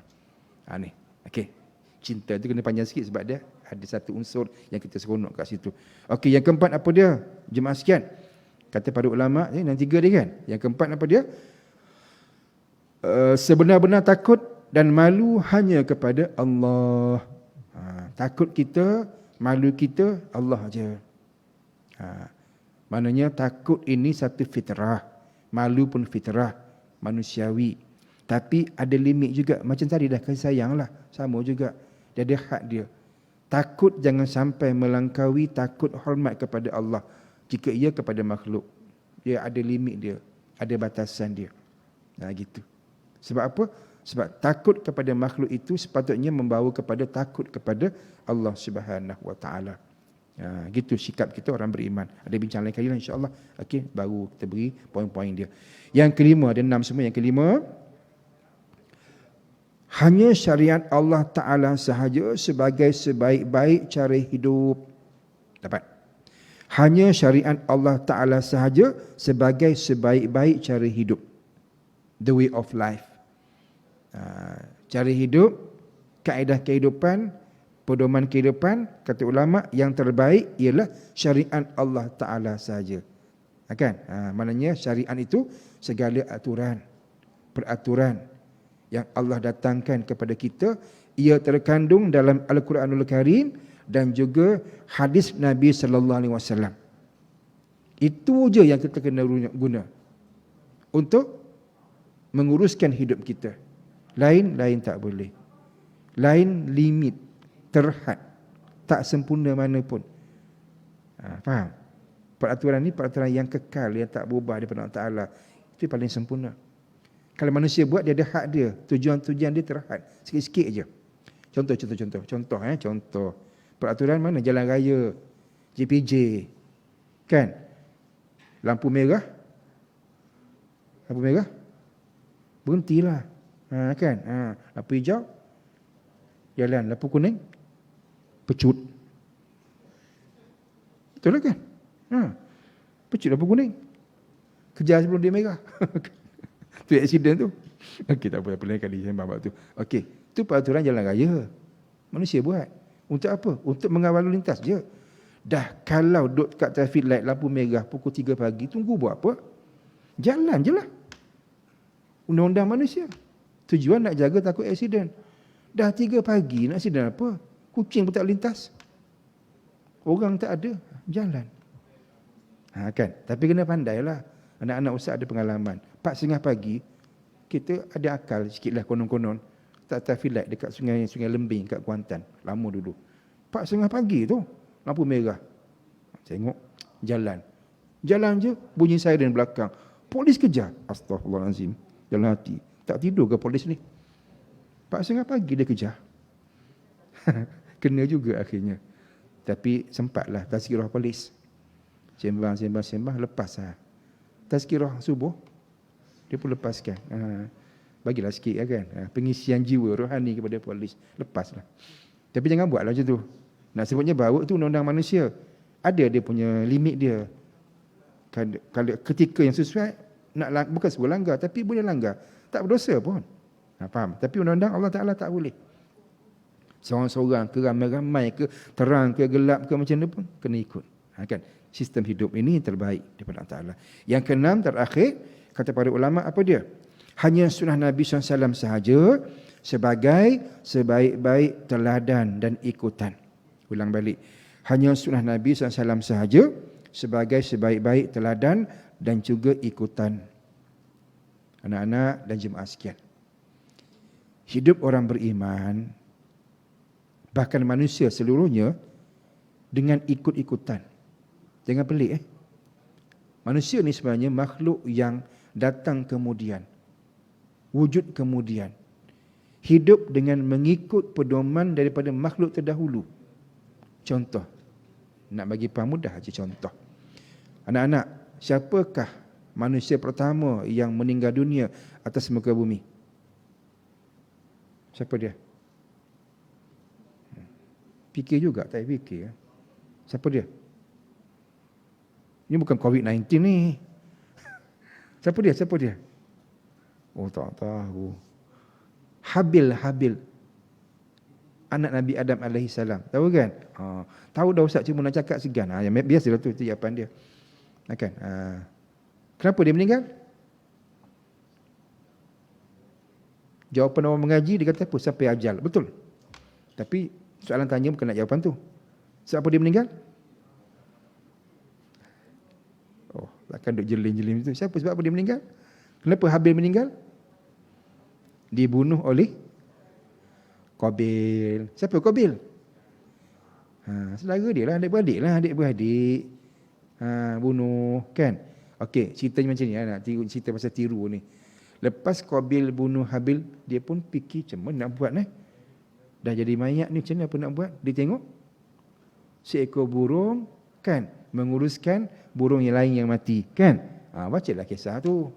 Ni. Okey. Cinta tu kena panjang sikit sebab dia ada satu unsur yang kita seronok kat situ. Okey, yang keempat apa dia? Jemaah sekian. Kata para ulama, yang tiga dia kan. Yang keempat apa dia? Sebenar-benar takut dan malu hanya kepada Allah. Takut kita, malu kita, Allah aja. Maknanya takut ini satu fitrah. Malu pun fitrah, manusiawi. Tapi ada limit juga. Macam tadi dah kasih sayang lah. Sama juga. Dia ada hak dia. Takut jangan sampai melangkaui takut hormat kepada Allah. Jika ia kepada makhluk. Dia ada limit dia. Ada batasan dia. Gitu. Sebab apa? Sebab takut kepada makhluk itu sepatutnya membawa kepada takut kepada Allah Subhanahu Wa Taala. Gitu sikap kita orang beriman. Ada bincang lain kali lah insya-Allah. Okey, baru kita beri poin-poin dia. Yang kelima, ada 6 semua. Yang kelima, hanya syariat Allah Ta'ala sahaja sebagai sebaik-baik cara hidup. Dapat? Hanya syariat Allah Ta'ala sahaja sebagai sebaik-baik cara hidup. The way of life. Cara hidup, kaedah kehidupan, pedoman kehidupan, kata ulama, yang terbaik ialah syariat Allah Ta'ala sahaja. Kan? Maknanya syariat itu segala aturan, peraturan yang Allah datangkan kepada kita, ia terkandung dalam Al-Quranul Karim dan juga hadis Nabi sallallahu alaihi wasallam. Itu je yang kita kena guna untuk menguruskan hidup kita. Lain tak boleh. Lain limit, terhad, tak sempurna mana pun. Faham? Peraturan ni peraturan yang kekal, yang tak berubah daripada Allah Ta'ala. Itu paling sempurna. Kalau manusia buat, dia ada hak dia. Tujuan-tujuan dia terhad. Sikit-sikit je. Contoh. Peraturan mana? Jalan raya, JPJ. Kan? Lampu merah. Berhentilah. Kan? Lampu hijau. Jalan. Lampu kuning. Pecut. Betul kan? Pecut lampu kuning. Kejar sebelum dia merah. Tu aksiden tu. Okey, tak apa lain kali sembang bab tu. Okey, tu peraturan jalan raya. Manusia buat. Untuk apa? Untuk mengawal lalu lintas je. Dah kalau duduk kat traffic light lampu merah pukul 3 pagi, tunggu buat apa? Jalan je lah. Undang-undang manusia. Tujuan nak jaga takut aksiden. Dah 3 pagi nak aksiden apa? Kucing pun tak lintas. Orang tak ada, jalan. Kan? Tapi kena pandailah. Anak-anak ustaz ada pengalaman. 4:30 pagi, kita ada akal sikitlah konon-konon. Tak traffic light dekat sungai Lembing kat Kuantan. Lama dulu. 4:30 pagi tu, lampu merah. Tengok, jalan. Jalan je, bunyi siren belakang. Polis kejar. Astaghfirullahalazim. Dalam hati. Tak tidur ke polis ni? 4:30 pagi dia kejar. Kena juga akhirnya. Tapi sempatlah tazkirah polis. Sembang, lepas lah. Tazkirah subuh, dia pun lepaskan. Bagilah sikit kan. Pengisian jiwa rohani kepada polis. Lepaslah. Tapi jangan buatlah macam tu. Nak sebutnya bawa tu undang-undang manusia. Ada dia punya limit dia. Kalau ketika yang sesuai, bukan sebuah langgar, tapi boleh langgar. Tak berdosa pun. Faham? Tapi undang-undang Allah Ta'ala tak boleh. Seorang-seorang ke, ramai-ramai ke, terang ke, gelap ke, macam mana pun, kena ikut. Kan? Sistem hidup ini terbaik daripada Allah Ta'ala. Yang keenam, terakhir, kata para ulama, apa dia? Hanya sunnah Nabi SAW sahaja sebagai sebaik-baik teladan dan ikutan. Ulang balik. Hanya sunnah Nabi SAW sahaja sebagai sebaik-baik teladan dan juga ikutan. Anak-anak dan jemaah sekalian. Hidup orang beriman, bahkan manusia seluruhnya, dengan ikut-ikutan. Jangan pelik. Manusia ni sebenarnya makhluk yang datang kemudian. Wujud kemudian. Hidup dengan mengikut pedoman daripada makhluk terdahulu. Contoh. Nak bagi faham mudah saja contoh. Anak-anak, siapakah manusia pertama yang meninggal dunia atas muka bumi? Siapa dia? Fikir juga, tak fikir. Siapa dia? Ini bukan COVID-19 ni. Siapa dia? Oh, tak tahu. Habil. anak Nabi Adam alaihi salam. Tahu kan? Tahu dah ustaz, cuma nak cakap segan. Yang biasalah tu jawapan dia. Kan? Kenapa dia meninggal? Jawapan orang mengaji dia kata apa? Sampai ajal. Betul. Tapi soalan tanya bukan nak jawapan tu. Sebab apa dia meninggal? Takkan duk jeling-jeling tu. Siapa sebab apa dia meninggal? Kenapa Habil meninggal? Dibunuh oleh Qabil. Siapa Qabil? Saudara dia lah, adik-beradik. Bunuh, kan? Okey, ceritanya macam ni lah, nak cerita pasal tiru ni. Lepas Qabil bunuh Habil, dia pun fikir macam mana nak buat Dah jadi mayat ni, macam mana apa nak buat? Dia tengok seekor burung, kan, menguruskan burung yang lain yang mati, kan? Bacalah kisah tu.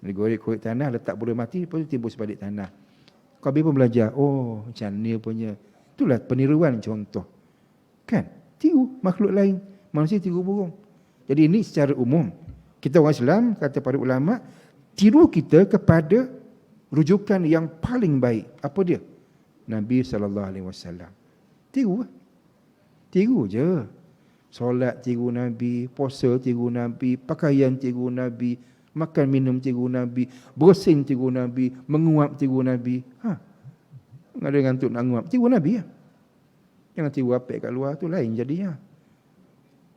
Dia korek-korek tanah, letak burung mati, lepas tu timbul sebalik tanah. Qabil pun belajar, macam ni punya. Itulah peniruan contoh. Kan? Tiru makhluk lain. Manusia tiru burung. Jadi ini secara umum. Kita orang Islam, kata para ulama, tiru kita kepada rujukan yang paling baik. Apa dia? Nabi SAW. Tiru je. Solat tiru Nabi, puasa tiru Nabi, pakaian tiru Nabi, makan minum tiru Nabi, bersin tiru Nabi, menguap tiru Nabi. Ada ngantuk nak menguap, tiru Nabi . Jangan tiru apek kat luar tu, lain jadinya.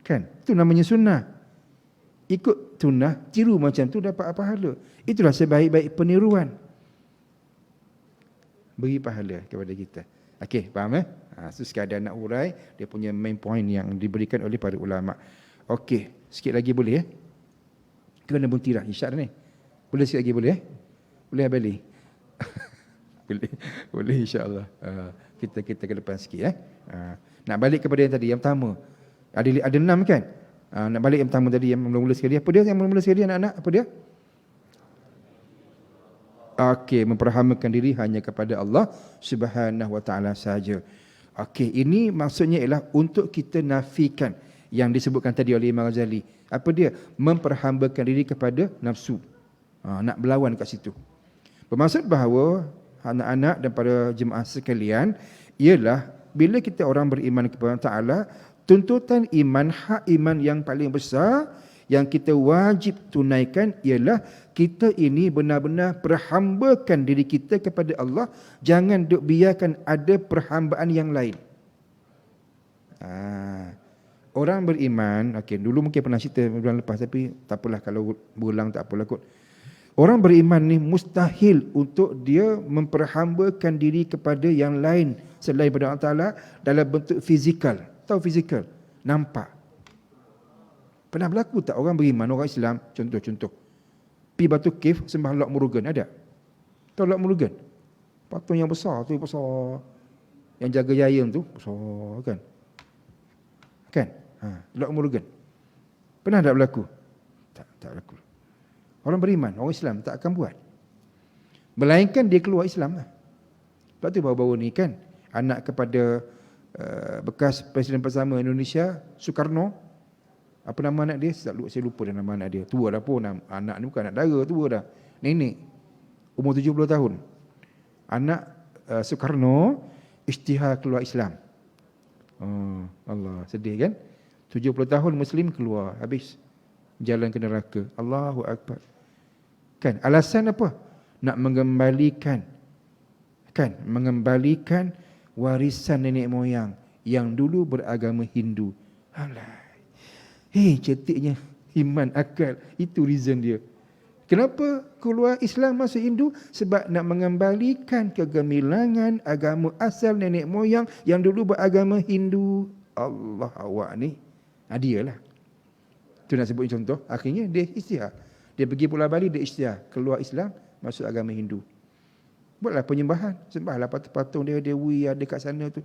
Kan? Itu namanya sunnah. Ikut sunnah, tiru macam tu dapat pahala. Itulah sebaik-baik peniruan. Beri pahala kepada kita. Okey, faham itu sekadar nak urai dia punya main point yang diberikan oleh para ulama. Okey, sikit lagi boleh Kena bunti dah isyak ni. Boleh sikit lagi boleh Boleh balik. boleh insya-Allah. Kita ke depan sikit Nak balik kepada yang tadi yang pertama. Ada 6 kan? Nak balik yang pertama tadi yang mula-mula sekali. Apa dia yang mula-mula sekali anak-anak? Apa dia? Okey, memperhamakan diri hanya kepada Allah Subhanahu Wa Taala saja. Okey, ini maksudnya ialah untuk kita nafikan yang disebutkan tadi oleh Imam Ghazali. Apa dia? Memperhambakan diri kepada nafsu. Nak berlawan kat situ. Bermaksud bahawa anak-anak dan para jemaah sekalian ialah bila kita orang beriman kepada Allah Taala, tuntutan iman, hak iman yang paling besar yang kita wajib tunaikan ialah kita ini benar-benar perhambakan diri kita kepada Allah. Jangan duk biarkan ada perhambaan yang lain. Orang beriman, dulu mungkin pernah cerita bulan lepas, tapi tak apalah kalau berulang tak apalah kot. Orang beriman ni mustahil untuk dia memperhambakan diri kepada yang lain selain daripada Allah Ta'ala dalam bentuk fizikal. Tahu fizikal? Nampak. Pernah berlaku tak orang beriman, orang Islam, contoh-contoh, pi Batu Cave sembah Lord Murugan, ada? Tahu Lord Murugan? Patung yang besar tu, besar. Yang jaga Yayam tu, besar kan? Kan? Lord Murugan. Pernah tak berlaku? Tak berlaku. Orang beriman, orang Islam tak akan buat. Melainkan dia keluar Islam lah. Sebab tu baru-baru ni kan, anak kepada bekas Presiden pertama Indonesia, Soekarno, apa nama anak dia? Saya lupa dah nama anak dia. Tua dah pun. Anak ni bukan anak dara, tua dah. Nenek. Umur 70 tahun. Anak Soekarno isytihar keluar Islam. Allah, sedih kan? 70 tahun Muslim keluar, habis jalan ke neraka. Allahu Akbar. Kan? Alasan apa? Nak mengembalikan warisan nenek moyang yang dulu beragama Hindu. Alah. Cetiknya iman akal. Itu reason dia. Kenapa keluar Islam masuk Hindu? Sebab nak mengembalikan kegemilangan agama asal nenek moyang yang dulu beragama Hindu. Allah, awak ni. Dia lah. Itu nak sebut contoh. Akhirnya dia isytihar. Dia pergi Pulau Bali, dia isytihar. Keluar Islam, masuk agama Hindu. Buatlah penyembahan. Sembahlah patung-patung dia, Dewi ada kat sana tu.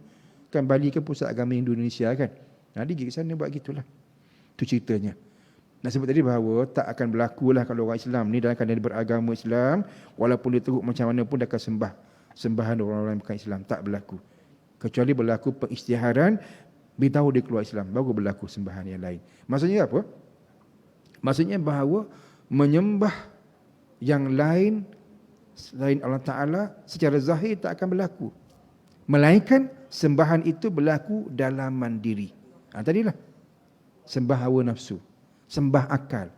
Kan Bali kan pusat agama Hindu Indonesia kan. Dia pergi ke sana buat gitulah. Itu ceritanya. Nak sebut tadi bahawa tak akan berlaku lah kalau orang Islam ni dalam keadaan beragama Islam, walaupun dia teruk macam mana pun dia akan sembahan orang-orang bukan Islam. Tak berlaku. Kecuali berlaku pengisytiharan, beritahu dia keluar Islam, baru berlaku sembahan yang lain. Maksudnya apa? Maksudnya bahawa menyembah yang lain selain Allah Ta'ala secara zahir tak akan berlaku. Melainkan sembahan itu berlaku dalam mandiri. Tadilah. Sembah hawa nafsu. Sembah akal.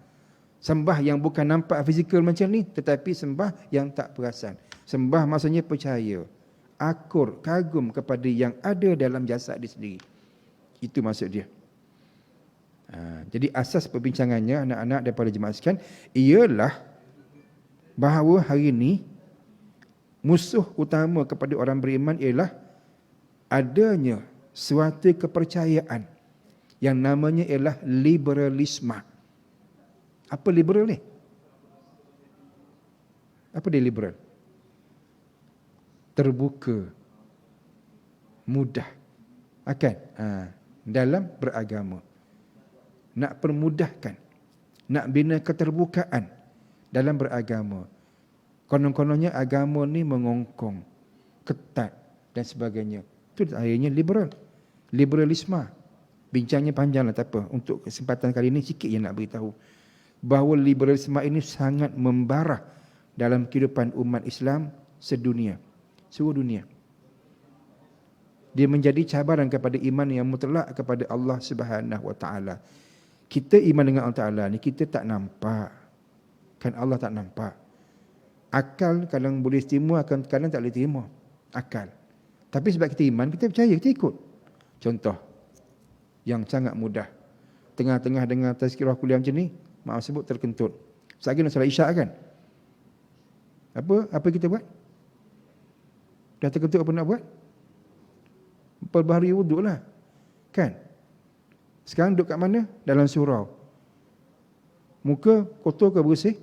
Sembah yang bukan nampak fizikal macam ni, tetapi sembah yang tak perasan. Sembah maksudnya percaya, akur, kagum kepada yang ada dalam jasad dia sendiri. Itu maksud dia. Jadi asas perbincangannya anak-anak daripada jemaah sekalian ialah bahawa hari ini musuh utama kepada orang beriman ialah adanya suatu kepercayaan yang namanya ialah liberalisme. Apa liberal ni? Apa dia liberal? Terbuka, mudah, dalam beragama. Nak permudahkan, nak bina keterbukaan dalam beragama. Konon-kononnya agama ni mengongkong, ketat dan sebagainya. Itu akhirnya liberal. Liberalisme. Bincangnya panjanglah, tak apa. Untuk kesempatan kali ini sikit yang nak beritahu bahawa liberalisme ini sangat membara dalam kehidupan umat Islam sedunia, seluruh dunia. Dia menjadi cabaran kepada iman yang mutlak kepada Allah Subhanahu Wa Taala. Kita iman dengan Allah Taala ni kita tak nampak. Kan Allah tak nampak. Akal kadang boleh terima, kadang tak boleh terima. Akal. Tapi sebab kita iman, kita percaya, kita ikut. Contoh yang sangat mudah. Tengah-tengah dengar tazkirah kuliah macam ni, maaf sebut terkentut. Sekali nak solat isyak kan? Apa kita buat? Dah terkentut apa nak buat? Perbaharui wuduk lah. Kan? Sekarang duduk kat mana? Dalam surau. Muka kotor ke bersih?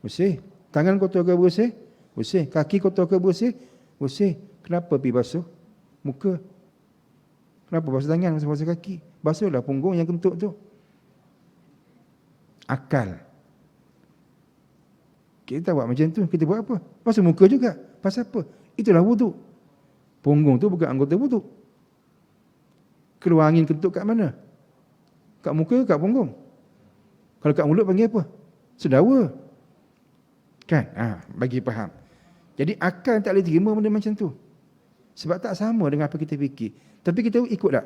Bersih. Tangan kotor ke bersih? Bersih. Kaki kotor ke bersih? Bersih. Kenapa pergi basuh muka? Kenapa basuh tangan, basuh kaki? Basuhlah punggung yang kentut tu. Akal. Kita buat macam tu, kita buat apa? Basuh muka juga. Pasal apa? Itulah wuduk. Punggung tu bukan anggota wuduk. Keluar angin kentut kat mana? Kat muka, kat punggung. Kalau kat mulut panggil apa? Sedawa. Kan? Bagi faham. Jadi akal tak boleh terima benda macam tu. Sebab tak sama dengan apa kita fikir. Tapi kita ikut tak?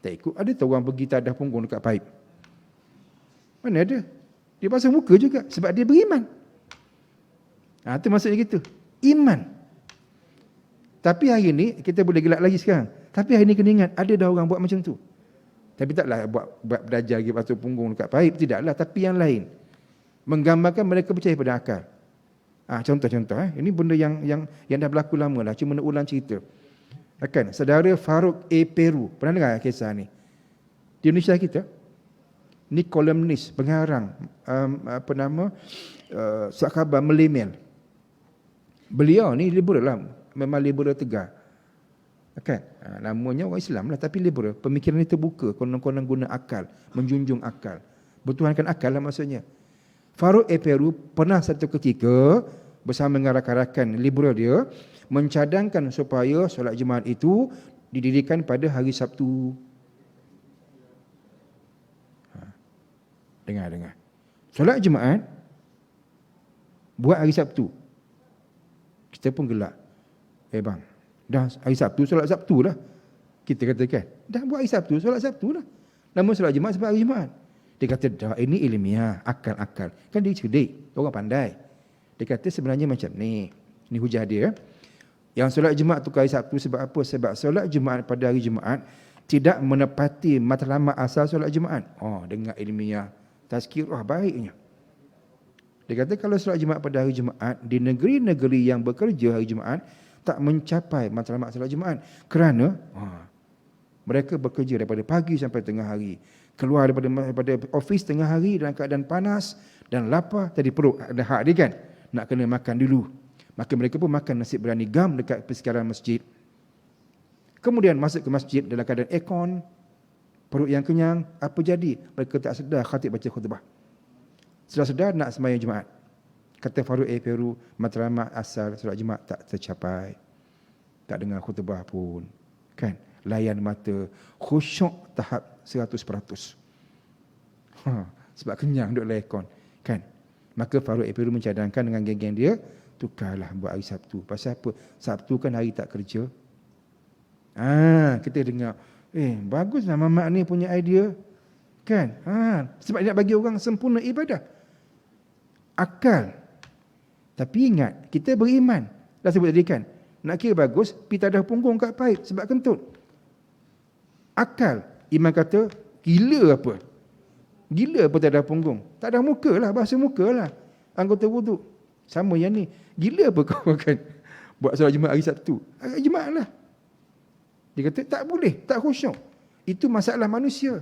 Tak ikut. Ada tak orang pergi tadah punggung dekat paip? Mana ada? Dia basuh muka juga. Sebab dia beriman. Itu maksudnya gitu. Iman. Tapi hari ni, kita boleh gelak lagi sekarang. Tapi hari ni kena ingat, ada dah orang buat macam tu. Tapi taklah buat belajar lagi basuh punggung dekat paip. Tidaklah. Tapi yang lain. Menggambarkan mereka percaya pada akal. Contoh-contoh. Ini benda yang dah berlaku lama lah. Cuma nak ulang cerita. Saudara Farouk A. Peru. Pernah dengar kisah ni? Di Indonesia kita. Ni kolumnis, pengarang. Surat khabar Melemel. Beliau ni liberal lah. Memang liberal tegar. Namanya orang Islam lah. Tapi liberal. Pemikiran ni terbuka. Konon-konon guna akal. Menjunjung akal. Bertuhankan akal lah maksudnya. Farouk A. Peru pernah satu ketika bersama dengan rakan-rakan liberal dia mencadangkan supaya solat Jumaat itu didirikan pada hari Sabtu. Dengar. Solat Jumaat buat hari Sabtu. Kita pun gelak. Bang, dah hari Sabtu, solat Sabtu lah. Kita katakan, dah buat hari Sabtu, solat Sabtu lah. Nama solat Jumaat sebab hari Jumaat. Dia kata, dah ini ilmiah, akal-akal. Kan dia cerdik, orang pandai. Dia kata sebenarnya macam ni. Ini hujah dia. Yang solat Jumaat tu hari Sabtu sebab apa? Sebab solat Jumaat pada hari Jumaat tidak menepati matlamat asal solat Jumaat. Dengar ilmiah. Tazkirah baiknya. Dia kata kalau solat Jumaat pada hari Jumaat, di negeri-negeri yang bekerja hari Jumaat, tak mencapai matlamat solat Jumaat. Kerana mereka bekerja daripada pagi sampai tengah hari. Keluar daripada ofis tengah hari dalam keadaan panas dan lapar. Tadi perut ada hak dia kan. Nak kena makan dulu. Maka mereka pun makan nasi berani gam dekat persekitaran masjid. Kemudian masuk ke masjid dalam keadaan aircon. Perut yang kenyang. Apa jadi? Mereka tak sedar khatib baca khutbah. Setelah sedar nak sembahyang Jumaat. Kata Farouk A. Peru, matlamat asal solat Jumaat tak tercapai. Tak dengar khutbah pun. Kan? Layan mata. Khusyuk tahap 100%. Sebab kenyang duduk lekon. Kan? Maka Farouk A. Peru mencadangkan dengan geng-geng dia, tukarlah buat hari Sabtu. Pasal apa? Sabtu kan hari tak kerja. Kita dengar, baguslah Mamat ni punya idea. Kan? Sebab dia nak bagi orang sempurna ibadah. Akal. Tapi ingat, kita beriman. Dah sebut tadi kan, nak kira bagus, pergi tadah punggung kat paip sebab kentut. Akal. Iman kata, gila apa? Gila apa tadah punggung? Tak ada muka lah, bahasa muka lah. Anggota wuduk. Sama yang ni. Gila apa kau akan buat solat Jumaat hari Sabtu? Hari Jumaat lah. Dia kata, tak boleh, tak khusyuk. Itu masalah manusia.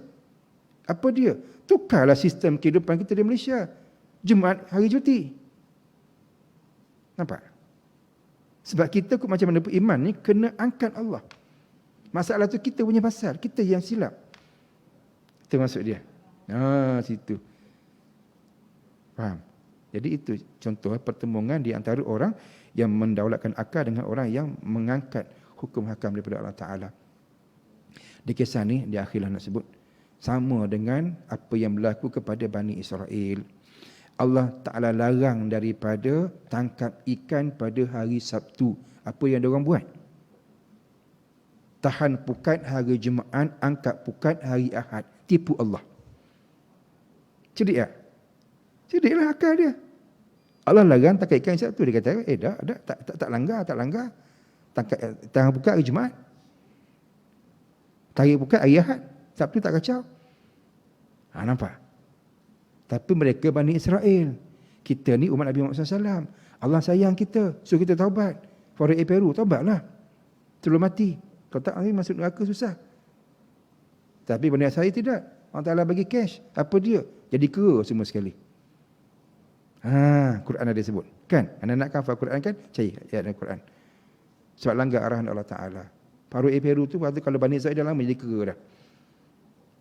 Apa dia? Tukarlah sistem kehidupan kita di Malaysia. Jumaat hari cuti. Nampak? Sebab kita macam mana pun iman ni kena angkat Allah. Masalah tu kita punya pasal. Kita yang silap. Itu maksud dia. Situ. Faham? Jadi itu contoh pertemuan di antara orang yang mendaulatkan akal dengan orang yang mengangkat hukum hakam daripada Allah Ta'ala. Di kisah ni, di akhirlah nak sebut, sama dengan apa yang berlaku kepada Bani Israel. Allah Ta'ala larang daripada tangkap ikan pada hari Sabtu. Apa yang diorang buat? Tahan pukat hari Jumaat, angkat pukat hari Ahad. Tipu Allah. Cerdik tak? Cerdiklah akal dia. Allah larang tangkap ikan hari Sabtu. Dia kata, tak langgar. Tahan pukat hari Jumaat. Tarik pukat hari Ahad. Sabtu tak kacau. Nampak? Tapi mereka Bani Israel. Kita ni umat Nabi Muhammad SAW. Allah sayang kita. Suruh kita taubat. Farid Peru, taubatlah. Sebelum mati. Kalau tak, nanti masuk neraka susah. Tapi Bani Israel tidak. Allah Ta'ala bagi cash. Apa dia? Jadi kera semua sekali. Quran ada sebut. Kan? Anda nak hafal Quran kan? Cari ayat dalam Quran. Sebab langgar arahan Allah Ta'ala. Farid Peru tu, kalau Bani Israel dah lama jadi kera dah.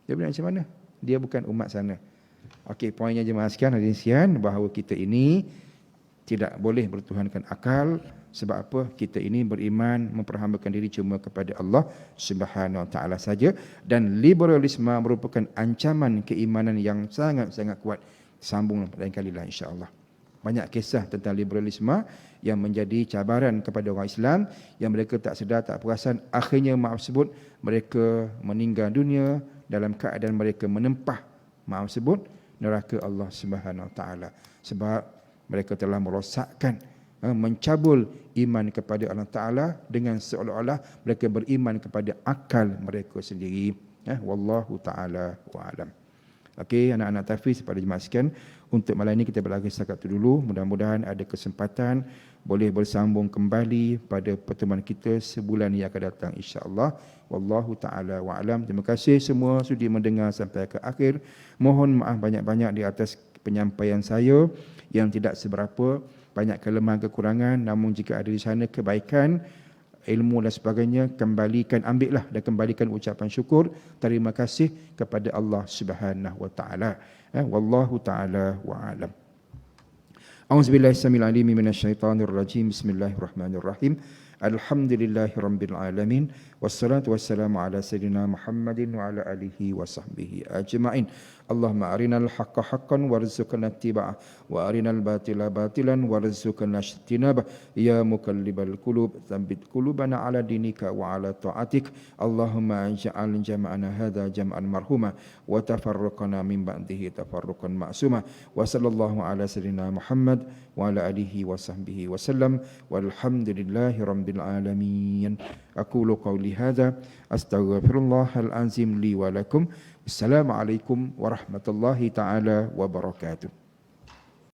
Dia bilang macam mana? Dia bukan umat sana. Okey, poinnya jemaah sekalian, hadirin sekalian, bahawa kita ini tidak boleh bertuhankan akal. Sebab apa? Kita ini beriman, memperhambakan diri cuma kepada Allah Subhanahu Wa Taala saja, dan liberalisme merupakan ancaman keimanan yang sangat-sangat kuat. Sambung lain kali lah, insya-Allah. Banyak kisah tentang liberalisme yang menjadi cabaran kepada orang Islam, yang mereka tak sedar, tak perasan, akhirnya maaf sebut mereka meninggal dunia dalam keadaan mereka menempah, maaf sebut, neraka Allah Subhanahu Wa Taala. Sebab mereka telah merosakkan, mencabul iman kepada Allah Ta'ala dengan seolah-olah mereka beriman kepada akal mereka sendiri. Wallahu ta'ala wa'alam. Okey, anak-anak tahfiz pada jemaah sekalian, untuk malam ini kita berakhir setakat itu dulu. Mudah-mudahan ada kesempatan boleh bersambung kembali pada pertemuan kita sebulan yang akan datang, insya-Allah. Wallahu ta'ala wa'alam. Terima kasih semua sudi mendengar sampai ke akhir. Mohon maaf banyak-banyak di atas penyampaian saya yang tidak seberapa, banyak kelemahan kekurangan. Namun jika ada di sana kebaikan, ilmu dan sebagainya, ambillah dan kembalikan ucapan syukur, terima kasih kepada Allah Subhanahu Wa Taala. Wallahu taala wa alam. A'udzubillahi samil alim minasyaitonir rajim. Bismillahirrahmanirrahim. Alhamdulillahirabbil alamin, wassalatu wassalamu ala sayyidina Muhammadin wa ala alihi wa sahbihi ajma'in. Allahumma arinal haqqa haqqan warzuqna ittiba'ah, wa arinal batila batilan warzuqna ijtinabah. Ya muqallibal qulub, tsabbit qulubana ala dinika wa ala ta'atik. Allahumma ij'al jam'ana hadza jam'an marhuma wa tafarraqana min ba'dihi tafarruqan ma'suma. Wa sallallahu ala sayyidina Muhammad wa ala alihi wa sahbihi wa sallam. Walhamdulillahi rabbil alamin. Aqulu qawli hadza astaghfirullahal azim li wa lakum. Assalamualaikum warahmatullahi taala wabarakatuh.